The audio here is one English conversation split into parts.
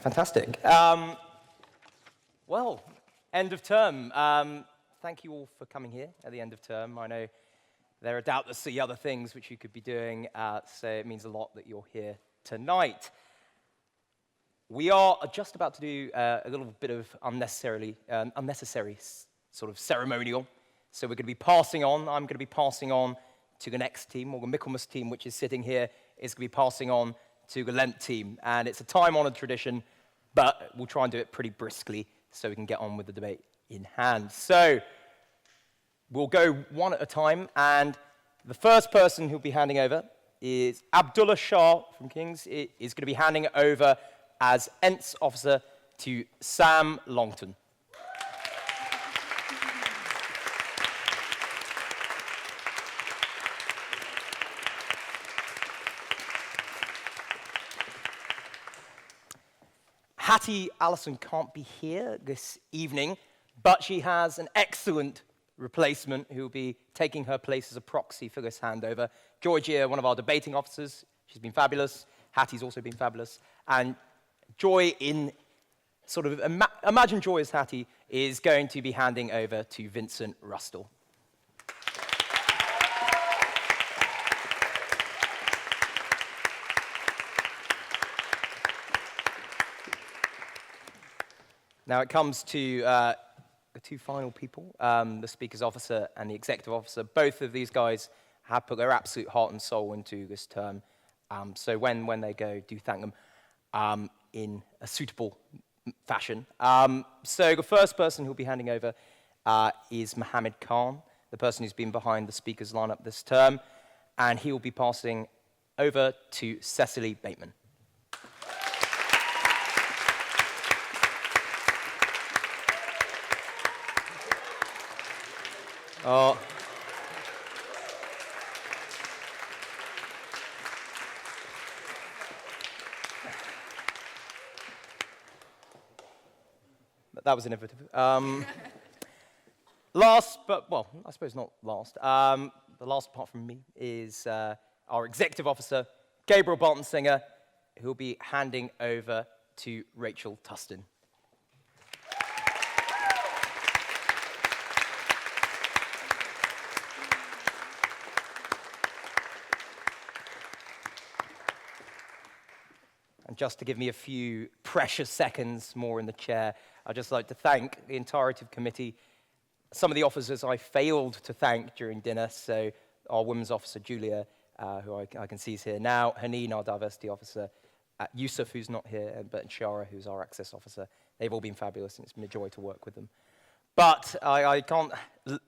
Fantastic. Well, end of term. Thank you all for coming here at the end of term. I know there are doubtless other things which you could be doing, so it means a lot that you're here tonight. We are just about to do a little bit of unnecessary sort of ceremonial. So we're going to be passing on. I'm going to be passing on to the next team, or the Michaelmas team, which is sitting here, is going to be passing on to the Lent team. And it's a time-honored tradition, but we'll try and do it pretty briskly so we can get on with the debate in hand. So we'll go one at a time, and the first person who'll be handing over is Abdullah Shah from King's. It is going to be handing over as ENTS officer to Sam Longton. Hattie Allison can't be here this evening, but she has an excellent replacement who will be taking her place as a proxy for this handover. Georgia, one of our debating officers, she's been fabulous. Hattie's also been fabulous. And Joy, in sort of, imagine Joy as Hattie, is going to be handing over to Vincent Rustle. Now it comes to the two final people, the Speaker's officer and the Executive officer. Both of these guys have put their absolute heart and soul into this term. So when they go, do thank them in a suitable fashion. So the first person who'll be handing over is Mohammed Khan, the person who's been behind the Speaker's lineup this term, and he will be passing over to Cecily Bateman. Oh. That was innovative. Last, but, well, I suppose not last. The last apart from me is our Executive Officer, Gabriel Barton-Singer, who will be handing over to Rachel Tustin. And just to give me a few precious seconds more in the chair, I'd just like to thank the entirety of the committee. Some of the officers I failed to thank during dinner, so our women's officer, Julia, who I can see is here now, Haneen, our diversity officer, Yusuf, who's not here, but Shara, who's our access officer. They've all been fabulous, and it's been a joy to work with them. But I can't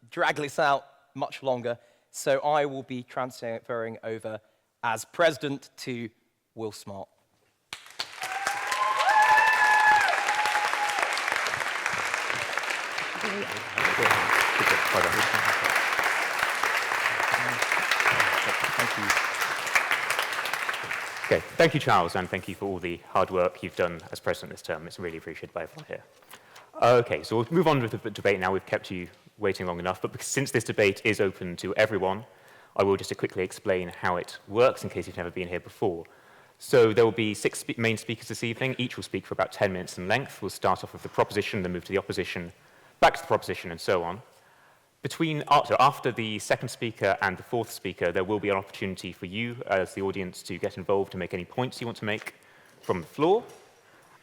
drag this out much longer, so I will be transferring over as president to Will Smart. Okay, thank you, Charles, and thank you for all the hard work you've done as president this term. It's really appreciated by everyone here. Okay, so we'll move on with the debate now. We've kept you waiting long enough, but since this debate is open to everyone, I will just quickly explain how it works in case you've never been here before. So there will be 6 main speakers this evening. Each will speak for about 10 minutes in length. We'll start off with the proposition, then move to the opposition, back to the proposition, and so on. After the second speaker and the fourth speaker, there will be an opportunity for you as the audience to get involved and make any points you want to make from the floor.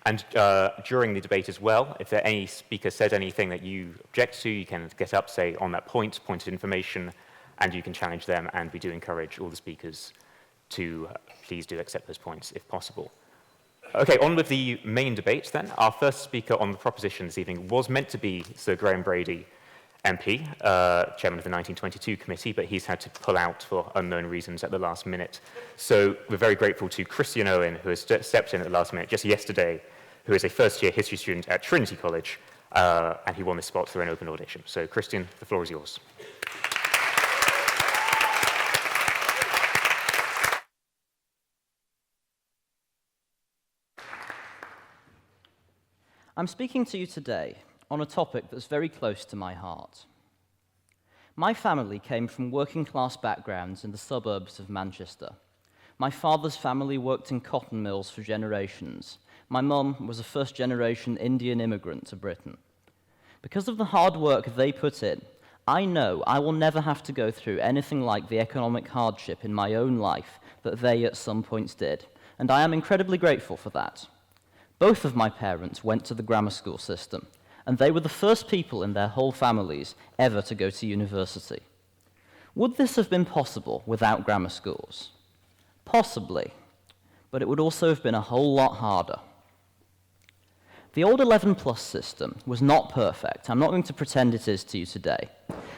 And during the debate as well, if any speaker says anything that you object to, you can get up, say, on that point, pointed information, and you can challenge them, and we do encourage all the speakers to please do accept those points if possible. Okay, on with the main debate then. Our first speaker on the proposition this evening was meant to be Sir Graham Brady, MP, chairman of the 1922 committee, but he's had to pull out for unknown reasons at the last minute. So we're very grateful to Christian Owen, who has stepped in at the last minute just yesterday, who is a first-year history student at Trinity College, and he won this spot through an open audition. So Christian, the floor is yours. I'm speaking to you today on a topic that's very close to my heart. My family came from working-class backgrounds in the suburbs of Manchester. My father's family worked in cotton mills for generations. My mum was a first-generation Indian immigrant to Britain. Because of the hard work they put in, I know I will never have to go through anything like the economic hardship in my own life that they at some points did, and I am incredibly grateful for that. Both of my parents went to the grammar school system, and they were the first people in their whole families ever to go to university. Would this have been possible without grammar schools? Possibly, but it would also have been a whole lot harder. The old 11+ system was not perfect. I'm not going to pretend it is to you today.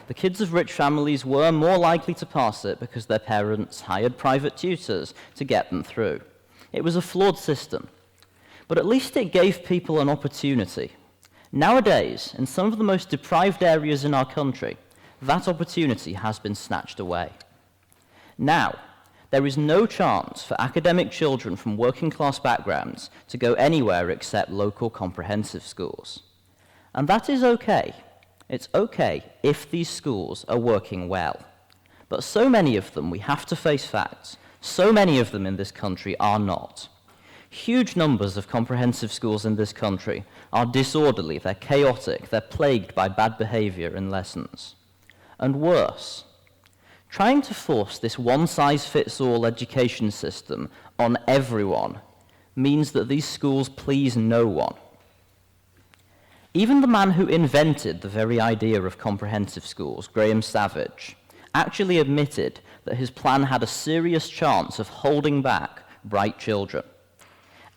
The kids of rich families were more likely to pass it because their parents hired private tutors to get them through. It was a flawed system, but at least it gave people an opportunity. Nowadays, in some of the most deprived areas in our country, that opportunity has been snatched away. Now, there is no chance for academic children from working-class backgrounds to go anywhere except local comprehensive schools. And that is okay. It's okay if these schools are working well. But so many of them, we have to face facts, so many of them in this country are not. Huge numbers of comprehensive schools in this country are disorderly, they're chaotic, they're plagued by bad behavior in lessons. And worse, trying to force this one-size-fits-all education system on everyone means that these schools please no one. Even the man who invented the very idea of comprehensive schools, Graham Savage, actually admitted that his plan had a serious chance of holding back bright children.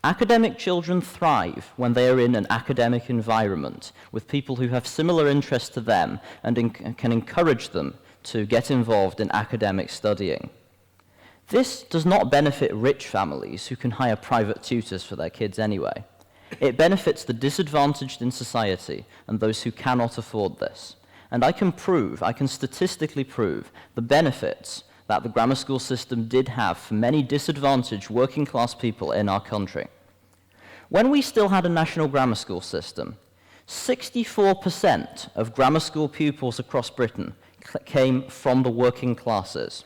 Academic children thrive when they are in an academic environment with people who have similar interests to them and can encourage them to get involved in academic studying. This does not benefit rich families who can hire private tutors for their kids anyway. It benefits the disadvantaged in society and those who cannot afford this. And I can statistically prove the benefits that the grammar school system did have for many disadvantaged working-class people in our country. When we still had a national grammar school system, 64% of grammar school pupils across Britain came from the working classes.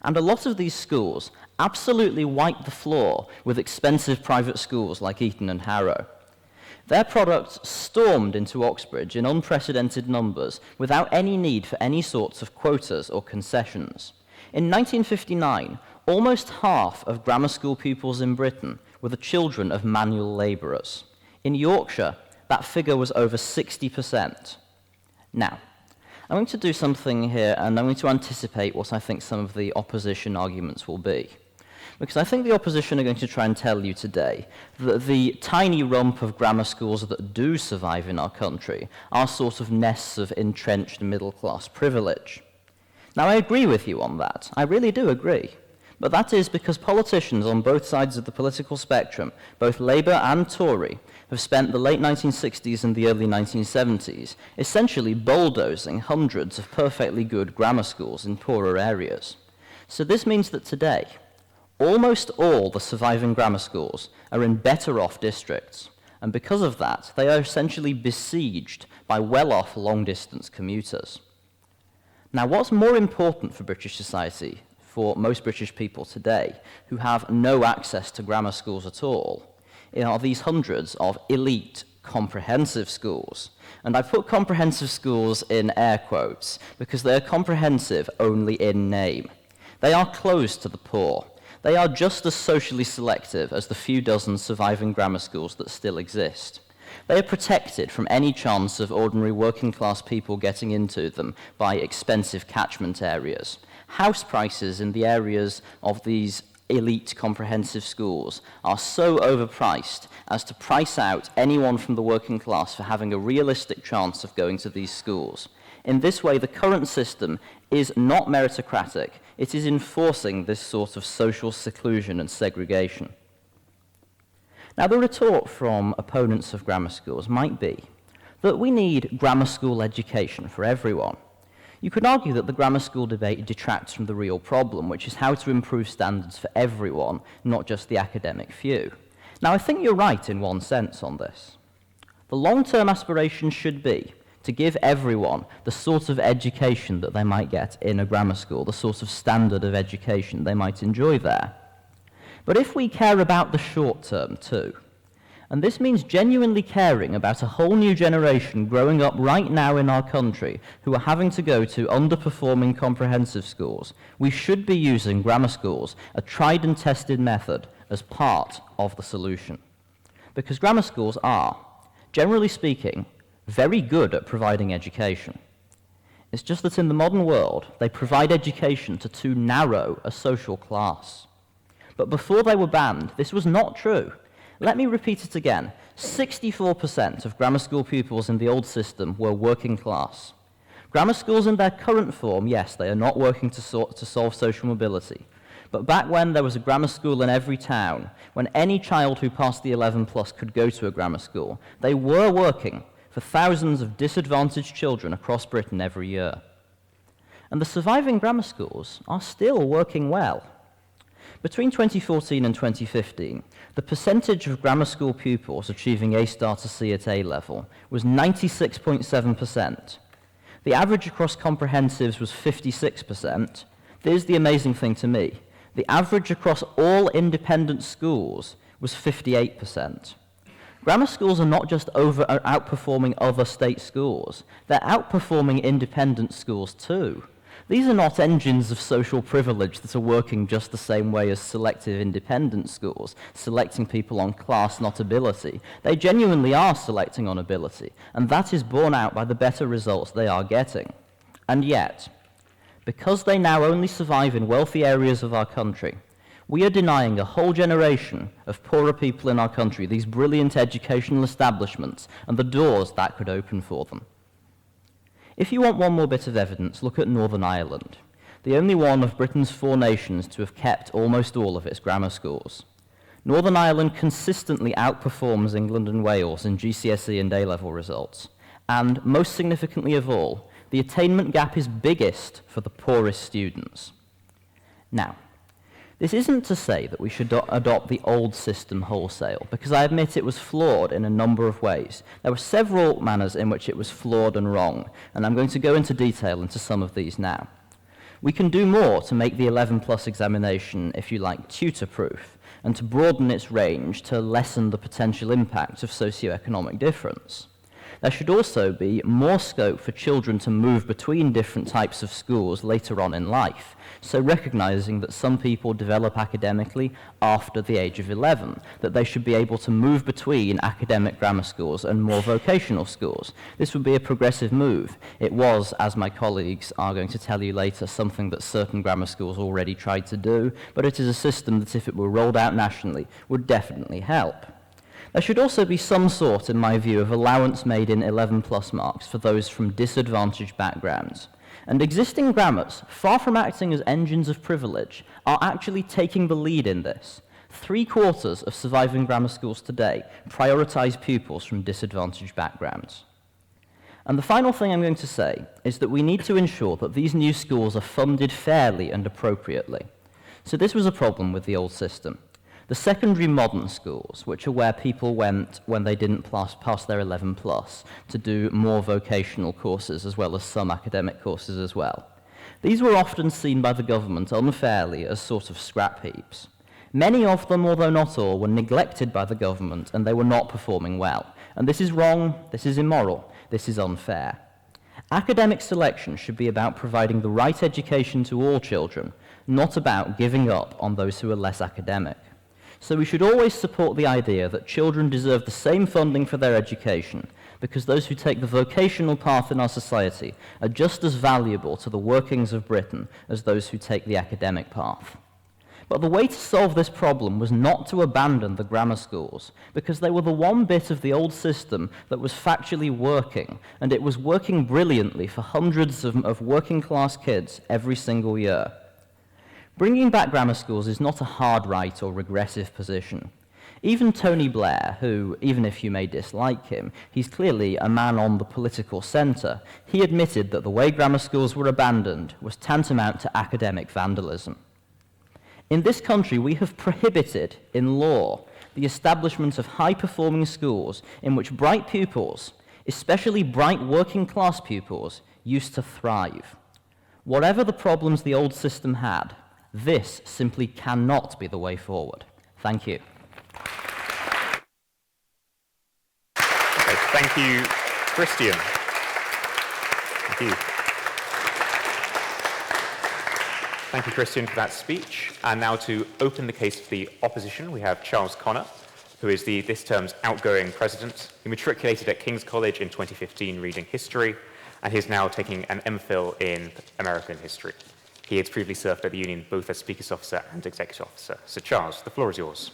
And a lot of these schools absolutely wiped the floor with expensive private schools like Eton and Harrow. Their products stormed into Oxbridge in unprecedented numbers without any need for any sorts of quotas or concessions. In 1959, almost half of grammar school pupils in Britain were the children of manual labourers. In Yorkshire, that figure was over 60%. Now, I'm going to do something here, and I'm going to anticipate what I think some of the opposition arguments will be. Because I think the opposition are going to try and tell you today that the tiny rump of grammar schools that do survive in our country are sort of nests of entrenched middle-class privilege. Now, I agree with you on that. I really do agree. But that is because politicians on both sides of the political spectrum, both Labour and Tory, have spent the late 1960s and the early 1970s essentially bulldozing hundreds of perfectly good grammar schools in poorer areas. So this means that today, almost all the surviving grammar schools are in better-off districts, and because of that, they are essentially besieged by well-off long-distance commuters. Now, what's more important for British society, for most British people today, who have no access to grammar schools at all, are these hundreds of elite comprehensive schools. And I put comprehensive schools in air quotes because they are comprehensive only in name. They are closed to the poor. They are just as socially selective as the few dozen surviving grammar schools that still exist. They are protected from any chance of ordinary working-class people getting into them by expensive catchment areas. House prices in the areas of these elite comprehensive schools are so overpriced as to price out anyone from the working class for having a realistic chance of going to these schools. In this way, the current system is not meritocratic. It is enforcing this sort of social seclusion and segregation. Now, the retort from opponents of grammar schools might be that we need grammar school education for everyone. You could argue that the grammar school debate detracts from the real problem, which is how to improve standards for everyone, not just the academic few. Now, I think you're right in one sense on this. The long-term aspiration should be to give everyone the sort of education that they might get in a grammar school, the sort of standard of education they might enjoy there. But if we care about the short term too, And this means genuinely caring about a whole new generation growing up right now in our country who are having to go to underperforming comprehensive schools. We should be using grammar schools, a tried and tested method, as part of the solution. Because grammar schools are, generally speaking, very good at providing education. It's just that in the modern world, they provide education to too narrow a social class. But before they were banned, this was not true. Let me repeat it again. 64% of grammar school pupils in the old system were working class. Grammar schools in their current form, yes, they are not working to solve social mobility. But back when there was a grammar school in every town, when any child who passed the 11 plus could go to a grammar school, they were working for thousands of disadvantaged children across Britain every year. And the surviving grammar schools are still working well. Between 2014 and 2015, the percentage of grammar school pupils achieving A star to C at A level was 96.7%. The average across comprehensives was 56%. Here's the amazing thing to me. The average across all independent schools was 58%. Grammar schools are not just outperforming other state schools, they're outperforming independent schools too. These are not engines of social privilege that are working just the same way as selective independent schools, selecting people on class, not ability. They genuinely are selecting on ability, and that is borne out by the better results they are getting. And yet, because they now only survive in wealthy areas of our country, we are denying a whole generation of poorer people in our country these brilliant educational establishments and the doors that could open for them. If you want one more bit of evidence, look at Northern Ireland, the only one of Britain's 4 nations to have kept almost all of its grammar schools. Northern Ireland consistently outperforms England and Wales in GCSE and A-level results. And most significantly of all, the attainment gap is biggest for the poorest students. Now, this isn't to say that we should adopt the old system wholesale, because I admit it was flawed in a number of ways. There were several manners in which it was flawed and wrong, and I'm going to go into detail into some of these now. We can do more to make the 11 plus examination, if you like, tutor-proof, and to broaden its range to lessen the potential impact of socioeconomic difference. There should also be more scope for children to move between different types of schools later on in life, so recognizing that some people develop academically after the age of 11, that they should be able to move between academic grammar schools and more vocational schools. This would be a progressive move. It was, as my colleagues are going to tell you later, something that certain grammar schools already tried to do, but it is a system that, if it were rolled out nationally, would definitely help. There should also be some sort, in my view, of allowance made in 11 plus marks for those from disadvantaged backgrounds. And existing grammars, far from acting as engines of privilege, are actually taking the lead in this. 3/4 of surviving grammar schools today prioritize pupils from disadvantaged backgrounds. And the final thing I'm going to say is that we need to ensure that these new schools are funded fairly and appropriately. So this was a problem with the old system. The secondary modern schools, which are where people went when they didn't pass their 11 plus, to do more vocational courses as well as some academic courses as well. These were often seen by the government unfairly as sort of scrap heaps. Many of them, although not all, were neglected by the government and they were not performing well. And this is wrong, this is immoral, this is unfair. Academic selection should be about providing the right education to all children, not about giving up on those who are less academic. So we should always support the idea that children deserve the same funding for their education, because those who take the vocational path in our society are just as valuable to the workings of Britain as those who take the academic path. But the way to solve this problem was not to abandon the grammar schools, because they were the one bit of the old system that was factually working, and it was working brilliantly for hundreds of working class kids every single year. Bringing back grammar schools is not a hard right or regressive position. Even Tony Blair, who, even if you may dislike him, he's clearly a man on the political centre, he admitted that the way grammar schools were abandoned was tantamount to academic vandalism. In this country, we have prohibited, in law, the establishment of high-performing schools in which bright pupils, especially bright working-class pupils, used to thrive. Whatever the problems the old system had, this simply cannot be the way forward. Thank you. Thank you, Christian. Thank you. Thank you, Christian, for that speech. And now to open the case for the opposition, we have Charles Connor, who is this term's outgoing president. He matriculated at King's College in 2015 reading history, and he's now taking an MPhil in American history. He has previously served at the union both as Speaker's Officer and Executive Officer. So Charles, the floor is yours.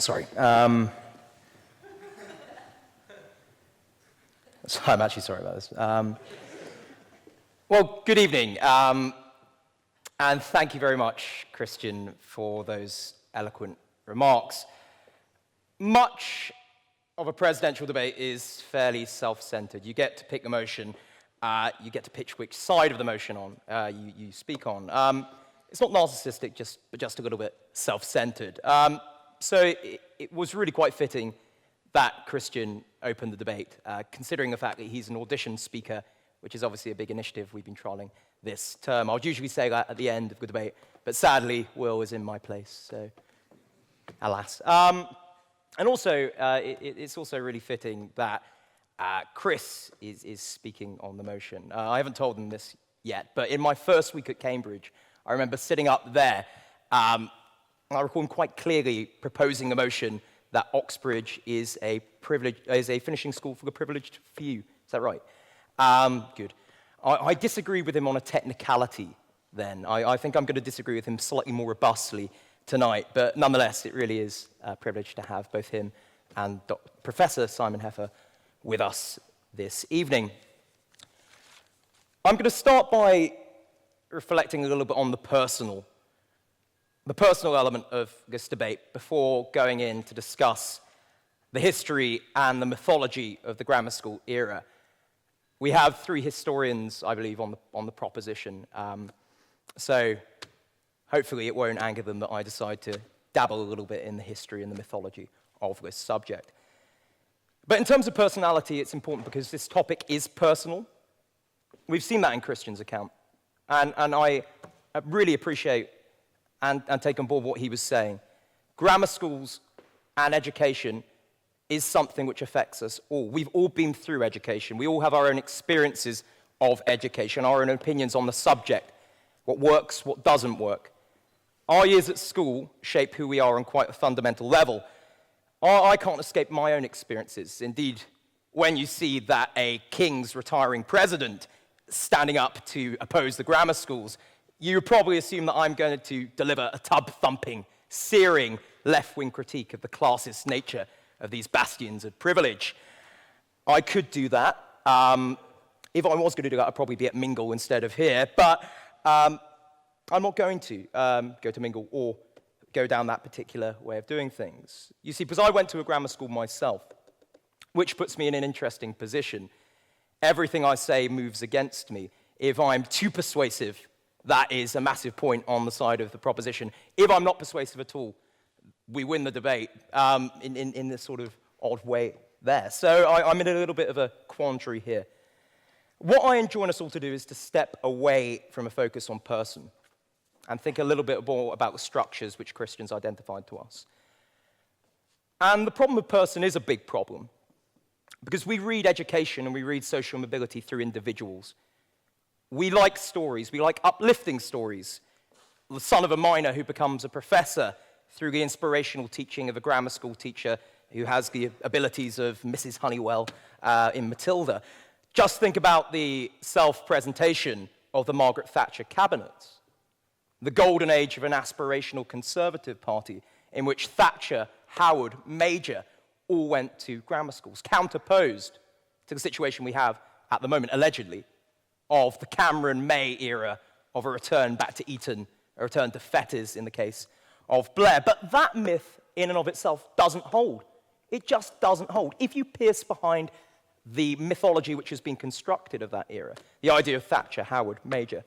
Sorry. I'm actually sorry about this. Well, good evening. And thank you very much, Christian, for those eloquent remarks. Much of a presidential debate is fairly self-centered. You get to pick the motion. You get to pitch which side of the motion you speak on. It's not narcissistic, but just a little bit self-centered. So it was really quite fitting that Christian opened the debate, considering the fact that he's an audition speaker, which is obviously a big initiative we've been trialing this term. I would usually say that at the end of the debate, but sadly, Will is in my place, so alas. And also, it's also really fitting that Chris is speaking on the motion. I haven't told him this yet, but in my first week at Cambridge, I remember sitting up there. I recall him quite clearly proposing the motion that Oxbridge is a finishing school for the privileged few. Is that right? Good. I disagree with him on a technicality then. I think I'm going to disagree with him slightly more robustly tonight, but nonetheless, it really is a privilege to have both him and Professor Simon Heffer with us this evening. I'm going to start by reflecting a little bit on the personal element of this debate before going in to discuss the history and the mythology of the grammar school era. We have three historians, I believe, on the proposition, so hopefully it won't anger them that I decide to dabble a little bit in the history and the mythology of this subject. But in terms of personality, it's important because this topic is personal. We've seen that in Christian's account, and I really appreciate and take on board what he was saying. Grammar schools and education is something which affects us all. We've all been through education. We all have our own experiences of education, our own opinions on the subject, what works, what doesn't work. Our years at school shape who we are on quite a fundamental level. I can't escape my own experiences. Indeed, when you see that a king's retiring president standing up to oppose the grammar schools, you probably assume that I'm going to deliver a tub-thumping, searing left-wing critique of the classist nature of these bastions of privilege. I could do that. If I was going to do that, I'd probably be at Mingle instead of here, but I'm not going to go to Mingle or go down that particular way of doing things. You see, because I went to a grammar school myself, which puts me in an interesting position. Everything I say moves against me. If I'm too persuasive, that is a massive point on the side of the proposition. If I'm not persuasive at all, we win the debate in this sort of odd way there. So I'm in a little bit of a quandary here. What I enjoin us all to do is to step away from a focus on person and think a little bit more about the structures which Christians identified to us. And the problem of person is a big problem because we read education and we read social mobility through individuals. We like stories. We like uplifting stories. The son of a miner who becomes a professor through the inspirational teaching of a grammar school teacher who has the abilities of Mrs. Honeywell in Matilda. Just think about the self-presentation of the Margaret Thatcher cabinet, the golden age of an aspirational Conservative party in which Thatcher, Howard, Major all went to grammar schools, counterposed to the situation we have at the moment, allegedly, of the Cameron-May era of a return back to Eton, a return to fetters in the case of Blair. But that myth in and of itself doesn't hold. It just doesn't hold. If you pierce behind the mythology which has been constructed of that era, the idea of Thatcher, Howard, Major,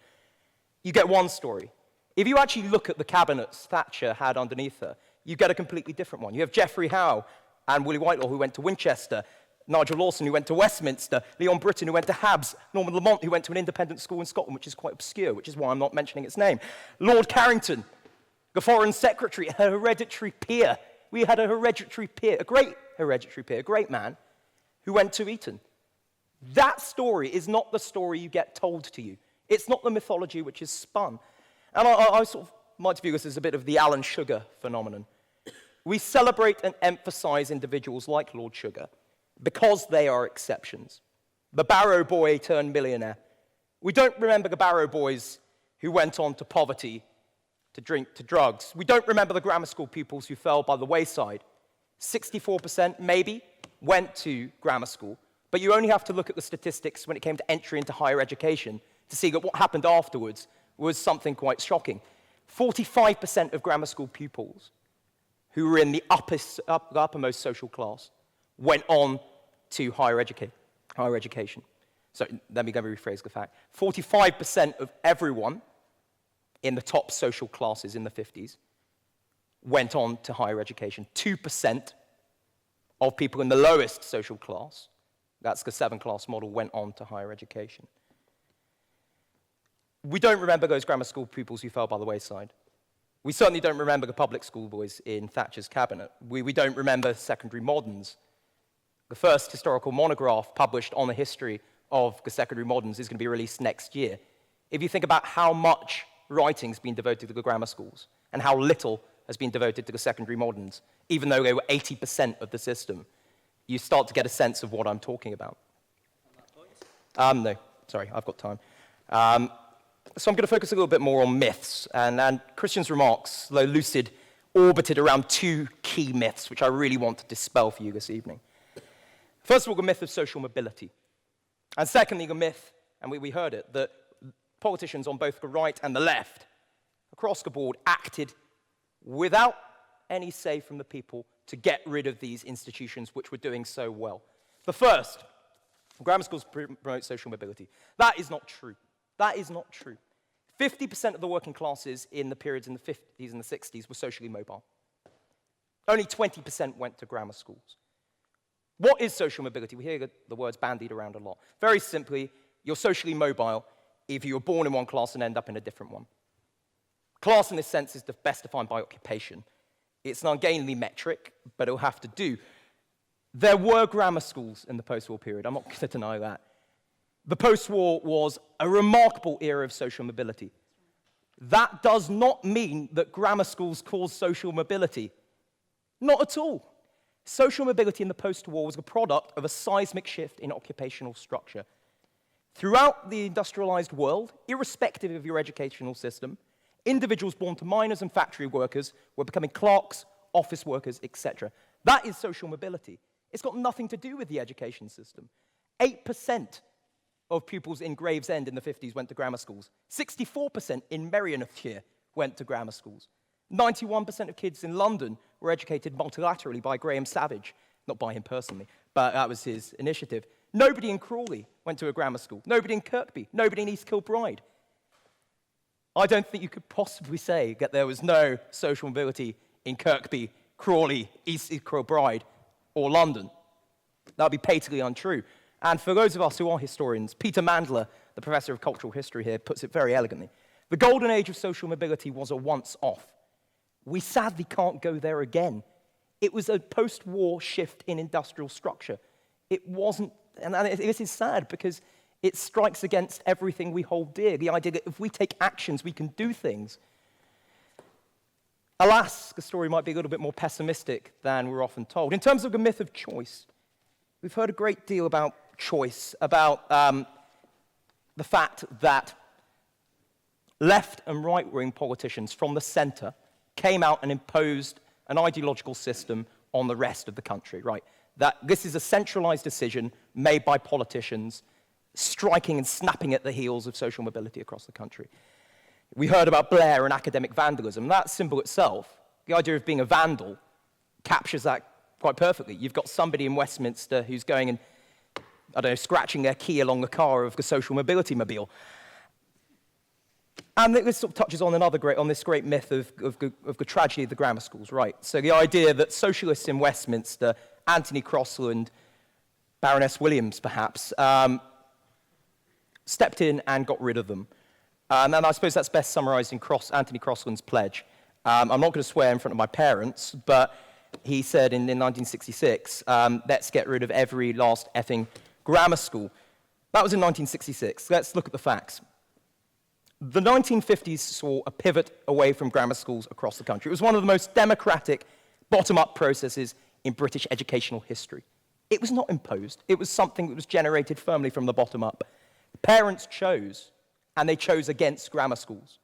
you get one story. If you actually look at the cabinets Thatcher had underneath her, you get a completely different one. You have Geoffrey Howe and Willie Whitelaw, who went to Winchester, Nigel Lawson, who went to Westminster, Leon Britton, who went to Habs, Norman Lamont, who went to an independent school in Scotland, which is quite obscure, which is why I'm not mentioning its name. Lord Carrington, the Foreign Secretary, a hereditary peer. We had a hereditary peer, a great hereditary peer, a great man, who went to Eton. That story is not the story you get told to you. It's not the mythology which is spun. And I sort of might view this as a bit of the Alan Sugar phenomenon. We celebrate and emphasize individuals like Lord Sugar because they are exceptions. The Barrow boy turned millionaire. We don't remember the Barrow boys who went on to poverty, to drink, to drugs. We don't remember the grammar school pupils who fell by the wayside. 64% maybe went to grammar school, but you only have to look at the statistics when it came to entry into higher education to see that what happened afterwards was something quite shocking. 45% of grammar school pupils who were in the uppermost social class went on to higher education. So let me rephrase the fact. 45% of everyone in the top social classes in the 50s went on to higher education. 2% of people in the lowest social class, that's the 7-class model, went on to higher education. We don't remember those grammar school pupils who fell by the wayside. We certainly don't remember the public school boys in Thatcher's cabinet. We don't remember secondary moderns. The first historical monograph published on the history of the secondary moderns is going to be released next year. If you think about how much writing's been devoted to the grammar schools and how little has been devoted to the secondary moderns, even though they were 80% of the system, you start to get a sense of what I'm talking about. No, sorry, I've got time. So I'm going to focus a little bit more on myths, and Christian's remarks, though lucid, orbited around 2 key myths, which I really want to dispel for you this evening. First of all, the myth of social mobility. And secondly, the myth, and we heard it, that politicians on both the right and the left, across the board, acted without any say from the people to get rid of these institutions which were doing so well. The first, grammar schools promote social mobility. That is not true. That is not true. 50% of the working classes in the periods in the 50s and the 60s were socially mobile. Only 20% went to grammar schools. What is social mobility? We hear the words bandied around a lot. Very simply, you're socially mobile if you were born in one class and end up in a different one. Class in this sense is best defined by occupation. It's an ungainly metric, but it'll have to do. There were grammar schools in the post-war period. I'm not going to deny that. The post-war was a remarkable era of social mobility. That does not mean that grammar schools caused social mobility. Not at all. Social mobility in the post-war was a product of a seismic shift in occupational structure. Throughout the industrialized world, irrespective of your educational system, individuals born to miners and factory workers were becoming clerks, office workers, etc. That is social mobility. It's got nothing to do with the education system. 8% of pupils in Gravesend in the 50s went to grammar schools. 64% in Merionethshire went to grammar schools. 91% of kids in London were educated multilaterally by Graham Savage. Not by him personally, but that was his initiative. Nobody in Crawley went to a grammar school. Nobody in Kirkby. Nobody in East Kilbride. I don't think you could possibly say that there was no social mobility in Kirkby, Crawley, East Kilbride, or London. That would be patently untrue. And for those of us who are historians, Peter Mandler, the professor of cultural history here, puts it very elegantly. The golden age of social mobility was a once-off. We sadly can't go there again. It was a post-war shift in industrial structure. It wasn't, and this is sad because it strikes against everything we hold dear, the idea that if we take actions, we can do things. Alas, the story might be a little bit more pessimistic than we're often told. In terms of the myth of choice, we've heard a great deal about choice, about the fact that left and right-wing politicians from the center came out and imposed an ideological system on the rest of the country, right? That this is a centralized decision made by politicians striking and snapping at the heels of social mobility across the country. We heard about Blair and academic vandalism. That symbol itself, the idea of being a vandal, captures that quite perfectly. You've got somebody in Westminster who's going and I don't know, scratching their key along the car of the social mobility mobile. And this sort of touches on this great myth of the tragedy of the grammar schools, right? So the idea that socialists in Westminster, Anthony Crossland, Baroness Williams perhaps, stepped in and got rid of them. And I suppose that's best summarized in Anthony Crossland's pledge. I'm not going to swear in front of my parents, but he said in 1966, let's get rid of every last effing grammar school. That was in 1966. Let's look at the facts. The 1950s saw a pivot away from grammar schools across the country. It was one of the most democratic, bottom-up processes in British educational history. It was not imposed. It was something that was generated firmly from the bottom up. Parents chose, and they chose against grammar schools.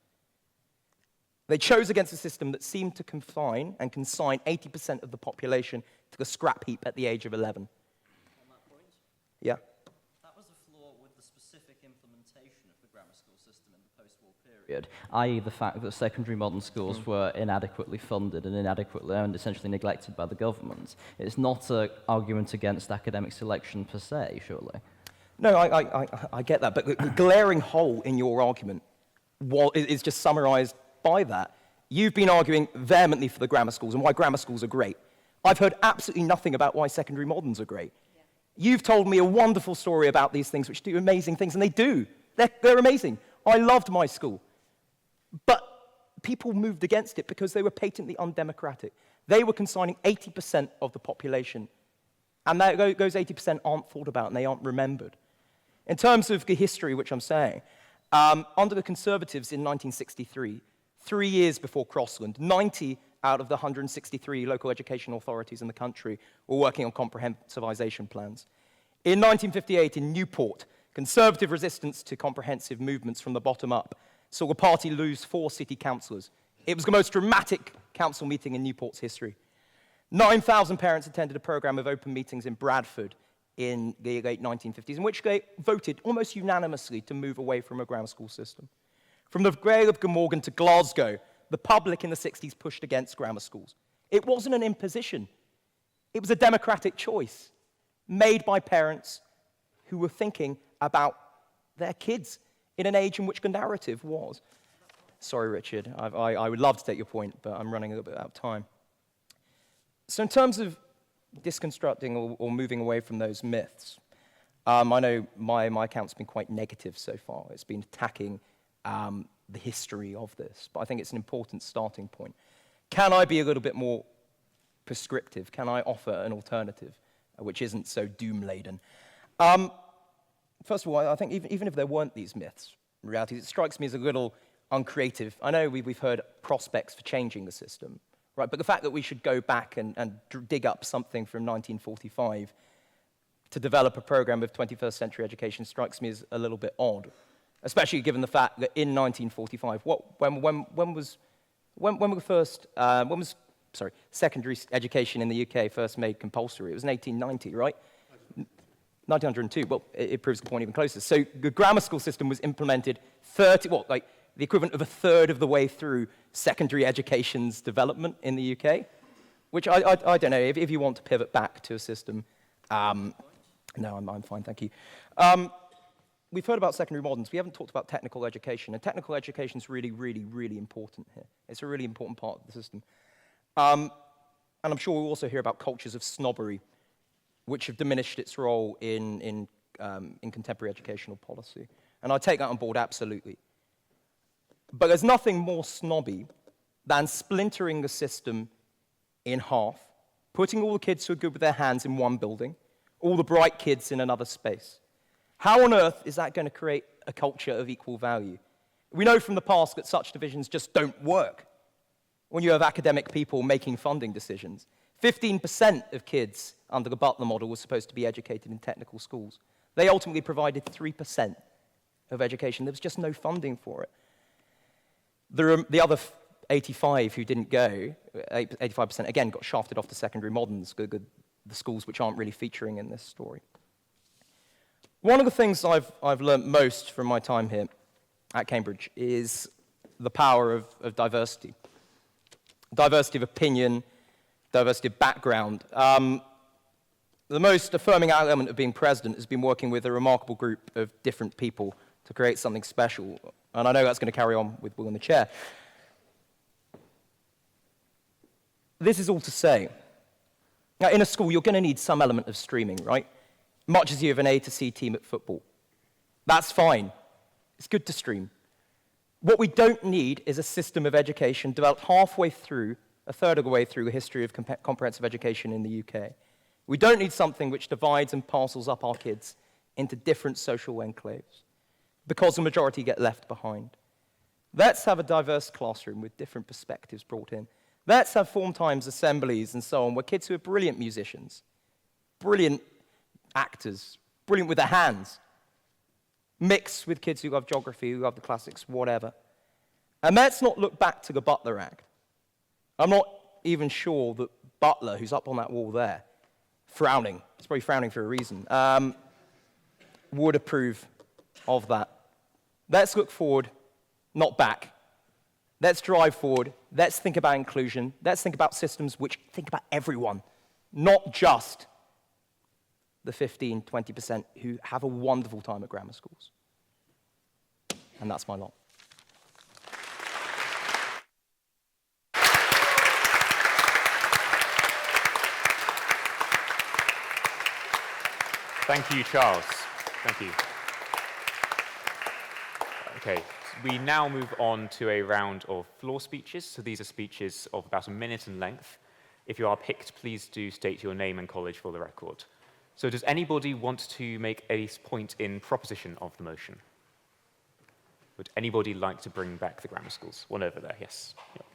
They chose against a system that seemed to confine and consign 80% of the population to the scrap heap at the age of 11. On that point? Yeah. That was a flaw with the specific implementation of the grammar school system in the post-war period, i.e. the fact that secondary modern schools were inadequately funded and essentially neglected by the government. It's not an argument against academic selection per se, surely. No, I get that, but the glaring hole in your argument is just summarized by that. You've been arguing vehemently for the grammar schools and why grammar schools are great. I've heard absolutely nothing about why secondary moderns are great. Yeah. You've told me a wonderful story about these things which do amazing things, and they do. They're amazing. I loved my school. But people moved against it because they were patently undemocratic. They were consigning 80% of the population, and those 80% aren't thought about and they aren't remembered. In terms of the history, which I'm saying, under the Conservatives in 1963, 3 years before Crossland, 90 out of the 163 local education authorities in the country were working on comprehensivization plans. In 1958, in Newport, Conservative resistance to comprehensive movements from the bottom up saw the party lose 4 city councillors. It was the most dramatic council meeting in Newport's history. 9,000 parents attended a program of open meetings in Bradford in the late 1950s, in which they voted almost unanimously to move away from a grammar school system. From the Vale of Glamorgan to Glasgow, the public in the 60s pushed against grammar schools. It wasn't an imposition. It was a democratic choice made by parents who were thinking about their kids in an age in which the narrative was. Sorry, Richard. I would love to take your point, but I'm running a little bit out of time. So in terms of disconstructing or moving away from those myths, I know my account's been quite negative so far. It's been attacking the history of this, but I think it's an important starting point. Can I be a little bit more prescriptive? Can I offer an alternative which isn't so doom-laden? First of all, I think even if there weren't these myths, in reality, it strikes me as a little uncreative. I know we've heard prospects for changing the system, right? But the fact that we should go back and dig up something from 1945 to develop a program of 21st century education strikes me as a little bit odd, especially given the fact that in 1945, when was secondary education in the UK first made compulsory? It was in 1890, right? 1902. Well, it proves the point even closer. So the grammar school system was implemented the equivalent of a third of the way through secondary education's development in the UK, which I don't know, if you want to pivot back to a system, no, I'm fine, thank you. We've heard about secondary moderns. We haven't talked about technical education, and technical education is really, really, really important here. It's a really important part of the system. And I'm sure we'll also hear about cultures of snobbery, which have diminished its role in contemporary educational policy. And I take that on board absolutely. But there's nothing more snobby than splintering the system in half, putting all the kids who are good with their hands in one building, all the bright kids in another space. How on earth is that going to create a culture of equal value? We know from the past that such divisions just don't work when you have academic people making funding decisions. 15% of kids under the Butler model were supposed to be educated in technical schools. They ultimately provided 3% of education. There was just no funding for it. The other 85 who didn't go, 85% again got shafted off to secondary moderns, the schools which aren't really featuring in this story. One of the things I've learned most from my time here at Cambridge is the power of diversity. Diversity of opinion, diversity of background. The most affirming element of being president has been working with a remarkable group of different people to create something special. And I know that's going to carry on with Will in the chair. This is all to say, now in a school, you're going to need some element of streaming, right? Much as you have an A to C team at football. That's fine. It's good to stream. What we don't need is a system of education developed halfway through, a third of the way through the history of comprehensive education in the UK. We don't need something which divides and parcels up our kids into different social enclaves, because the majority get left behind. Let's have a diverse classroom with different perspectives brought in. Let's have form times, assemblies, and so on, where kids who are brilliant musicians, brilliant actors, brilliant with their hands, mix with kids who love geography, who love the classics, whatever. And let's not look back to the Butler Act. I'm not even sure that Butler, who's up on that wall there, frowning, he's probably frowning for a reason, would approve of that. Let's look forward, not back. Let's drive forward. Let's think about inclusion. Let's think about systems which think about everyone, not just the 15, 20% who have a wonderful time at grammar schools. And that's my lot. Thank you, Charles. Thank you. Okay, we now move on to a round of floor speeches. So these are speeches of about a minute in length. If you are picked, please do state your name and college for the record. So does anybody want to make a point in proposition of the motion? Would anybody like to bring back the grammar schools? One over there, yes. Yep.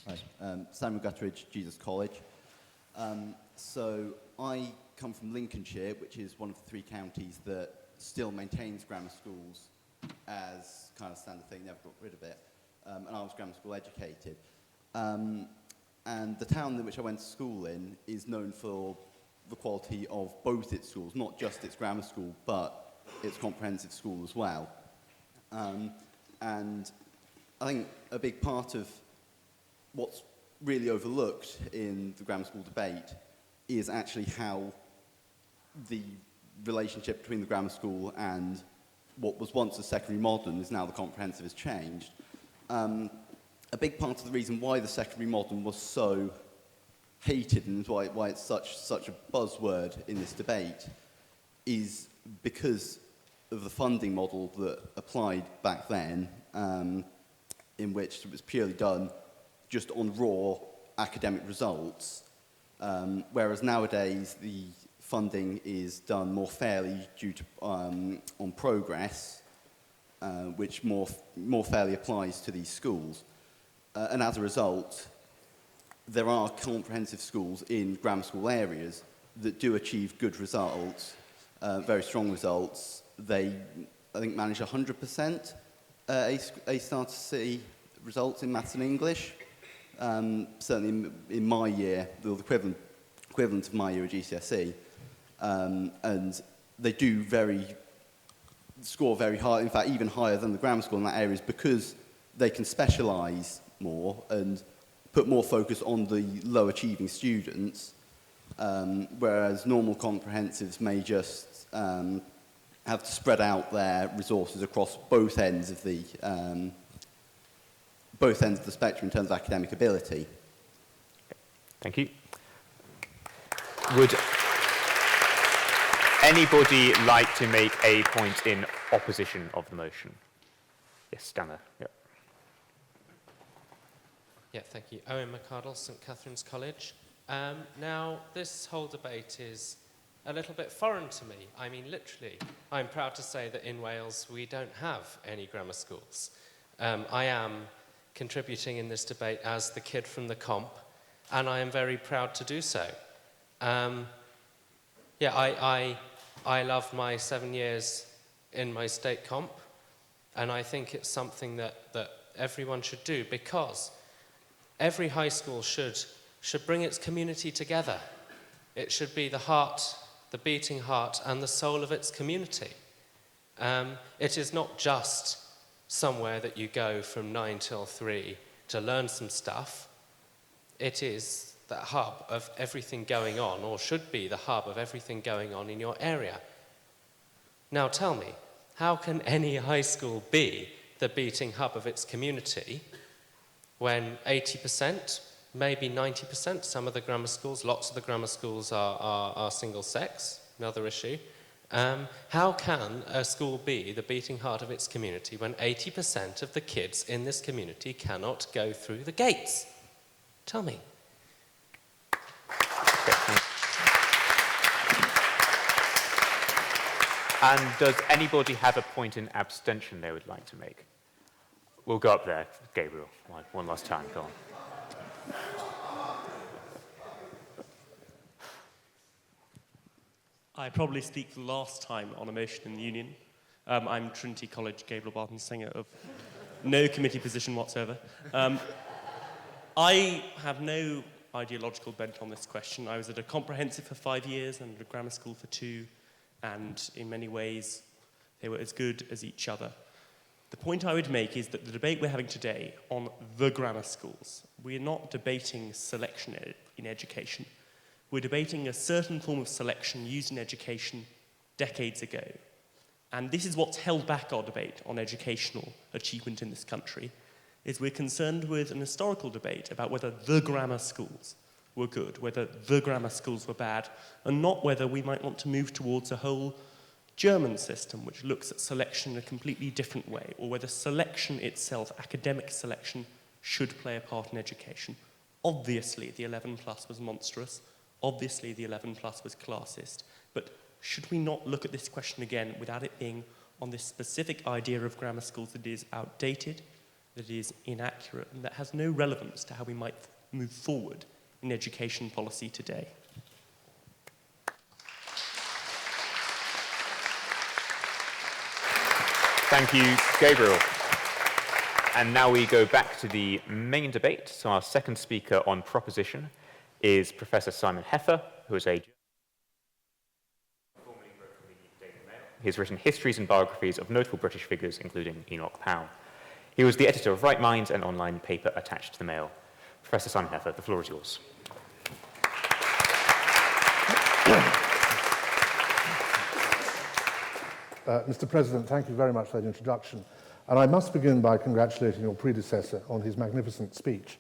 Hi, Samuel Gutteridge, Jesus College. So I come from Lincolnshire, which is one of the 3 counties that still maintains grammar schools as kind of standard thing, never got rid of it. And I was grammar school educated. And the town in which I went to school in is known for the quality of both its schools, not just its grammar school, but its comprehensive school as well. And I think a big part of what's really overlooked in the grammar school debate is actually how the relationship between the grammar school and what was once the secondary modern is now the comprehensive has changed. A big part of the reason why the secondary modern was so hated and why it's such a buzzword in this debate is because of the funding model that applied back then, in which it was purely done just on raw academic results, whereas nowadays the funding is done more fairly due to on progress, which more fairly applies to these schools. And as a result, there are comprehensive schools in grammar school areas that do achieve good results, very strong results. They, I think, manage 100% A star to C results in maths and English. Certainly in my year, the equivalent of my year at GCSE, and they do score very high, in fact even higher than the grammar school in that area, because they can specialise more and put more focus on the low achieving students, whereas normal comprehensives may just have to spread out their resources across both ends of the spectrum in terms of academic ability. Thank you. Would anybody like to make a point in opposition of the motion? Yes, down there. Yep. Yeah, thank you. Owen McArdle, St Catherine's College. Now, this whole debate is a little bit foreign to me. I mean, literally, I'm proud to say that in Wales we don't have any grammar schools. I am contributing in this debate as the kid from the comp, and I am very proud to do so. I love my 7 years in my state comp, and I think it's something that everyone should do, because every high school should bring its community together. It should be the heart, the beating heart, and the soul of its community. It is not just somewhere that you go from 9 till 3 to learn some stuff. it is the hub of everything going on, or should be the hub of everything going on in your area. Now tell me, how can any high school be the beating hub of its community when 80%, maybe 90%, some of the grammar schools, lots of the grammar schools are single sex, another issue. How can a school be the beating heart of its community when 80% of the kids in this community cannot go through the gates? Tell me. And does anybody have a point in abstention they would like to make? We'll go up there, Gabriel, one last time, go on. I probably speak for the last time on a motion in the Union. I'm Trinity College Gabriel Barton Singer of no committee position whatsoever. I have no ideological bent on this question. I was at a comprehensive for 5 years and at a grammar school for 2, and in many ways they were as good as each other. The point I would make is that the debate we're having today on the grammar schools, we're not debating selection in education. We're debating a certain form of selection used in education decades ago. And this is what's held back our debate on educational achievement in this country, is we're concerned with an historical debate about whether the grammar schools were good, whether the grammar schools were bad, and not whether we might want to move towards a whole German system which looks at selection in a completely different way, or whether selection itself, academic selection, should play a part in education. Obviously, the 11 plus was monstrous. Obviously, the 11 plus was classist. But should we not look at this question again without it being on this specific idea of grammar schools that is outdated, that is inaccurate, and that has no relevance to how we might move forward in education policy today? Thank you, Gabriel. And now we go back to the main debate. So our second speaker on proposition is Professor Simon Heffer, who is a formerly wrote for the Daily Mail. He has written histories and biographies of notable British figures, including Enoch Powell. He was the editor of Right Minds, an online paper attached to the Mail. Professor Simon Heffer, the floor is yours. Mr. President, thank you very much for that introduction. And I must begin by congratulating your predecessor on his magnificent speech,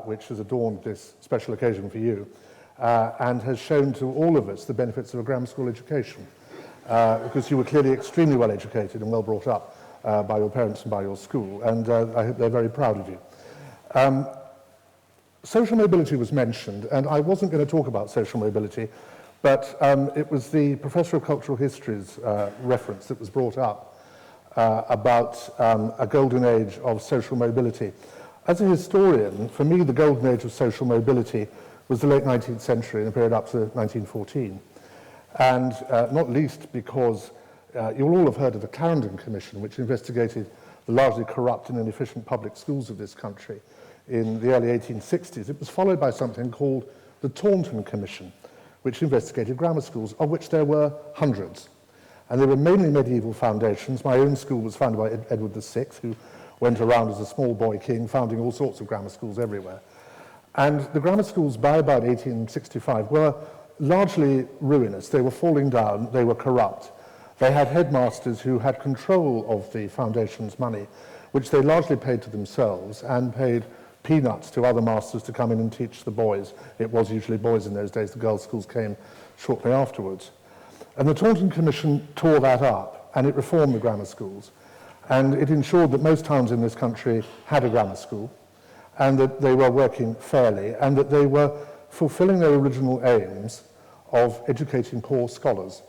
which has adorned this special occasion for you, and has shown to all of us the benefits of a grammar school education, because you were clearly extremely well educated and well brought up by your parents and by your school, and I hope they're very proud of you. Social mobility was mentioned, and I wasn't going to talk about social mobility, but it was the Professor of Cultural History's reference that was brought up about a golden age of social mobility. As a historian, for me, the golden age of social mobility was the late 19th century and the period up to 1914. And not least because you'll all have heard of the Taunton Commission, which investigated the largely corrupt and inefficient public schools of this country in the early 1860s. It was followed by something called the Taunton Commission, which investigated grammar schools, of which there were hundreds. And they were mainly medieval foundations. My own school was founded by Edward VI, who went around as a small boy king, founding all sorts of grammar schools everywhere. And the grammar schools by about 1865 were largely ruinous. They were falling down, they were corrupt. They had headmasters who had control of the foundation's money, which they largely paid to themselves and paid peanuts to other masters to come in and teach the boys. It was usually boys in those days. The girls' schools came shortly afterwards. And the Taunton Commission tore that up, and it reformed the grammar schools. And it ensured that most towns in this country had a grammar school, and that they were working fairly, and that they were fulfilling their original aims of educating poor scholars.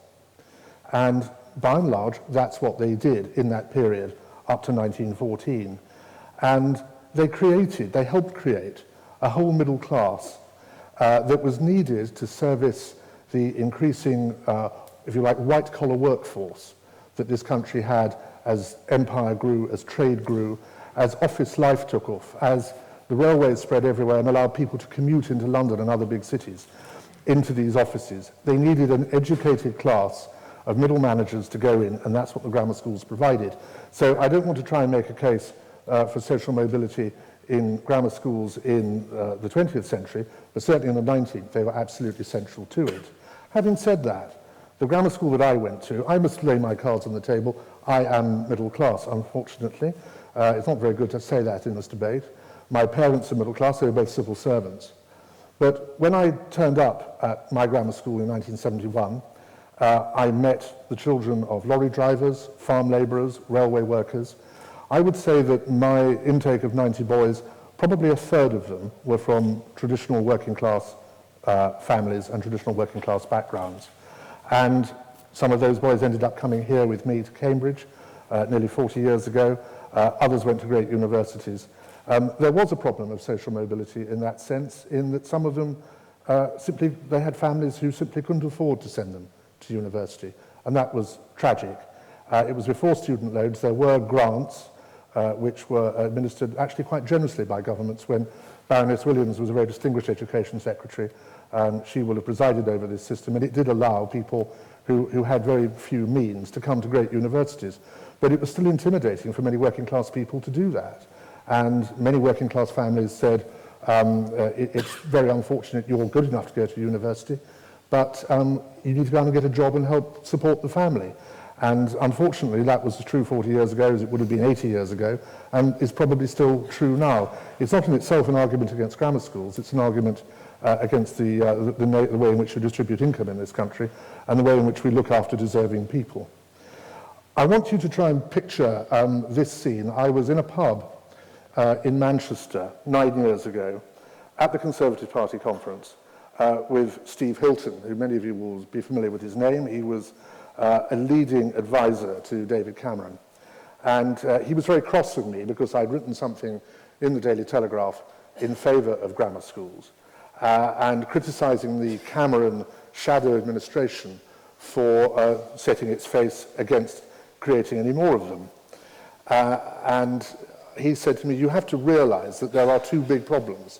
And by and large, that's what they did in that period up to 1914. And they helped create a whole middle class that was needed to service the increasing, if you like, white-collar workforce that this country had as empire grew, as trade grew, as office life took off, as the railways spread everywhere and allowed people to commute into London and other big cities, into these offices. They needed an educated class of middle managers to go in, and that's what the grammar schools provided. So I don't want to try and make a case for social mobility in grammar schools in the 20th century, but certainly in the 19th, they were absolutely central to it. Having said that, the grammar school that I went to, I must lay my cards on the table, I am middle class, unfortunately. It's not very good to say that in this debate. My parents are middle class, they were both civil servants. But when I turned up at my grammar school in 1971, I met the children of lorry drivers, farm labourers, railway workers. I would say that my intake of 90 boys, probably a third of them were from traditional working class families and traditional working class backgrounds. And some of those boys ended up coming here with me to Cambridge nearly 40 years ago. Others went to great universities. There was a problem of social mobility in that sense, in that some of them they had families who simply couldn't afford to send them to university, and that was tragic. It was before student loans. There were grants which were administered actually quite generously by governments when Baroness Williams was a very distinguished education secretary. She will have presided over this system, and it did allow people who had very few means to come to great universities. But it was still intimidating for many working class people to do that. And many working class families said, it's very unfortunate you're good enough to go to university, but you need to go and get a job and help support the family. And unfortunately, that was as true 40 years ago as it would have been 80 years ago, and is probably still true now. It's not in itself an argument against grammar schools, it's an argument against the way in which we distribute income in this country, and the way in which we look after deserving people. I want you to try and picture this scene. I was in a pub in Manchester 9 years ago at the Conservative Party conference with Steve Hilton, who many of you will be familiar with his name. He was a leading advisor to David Cameron. And he was very cross with me because I'd written something in the Daily Telegraph in favour of grammar schools and criticising the Cameron shadow administration for setting its face against creating any more of them. And he said to me, you have to realise that there are two big problems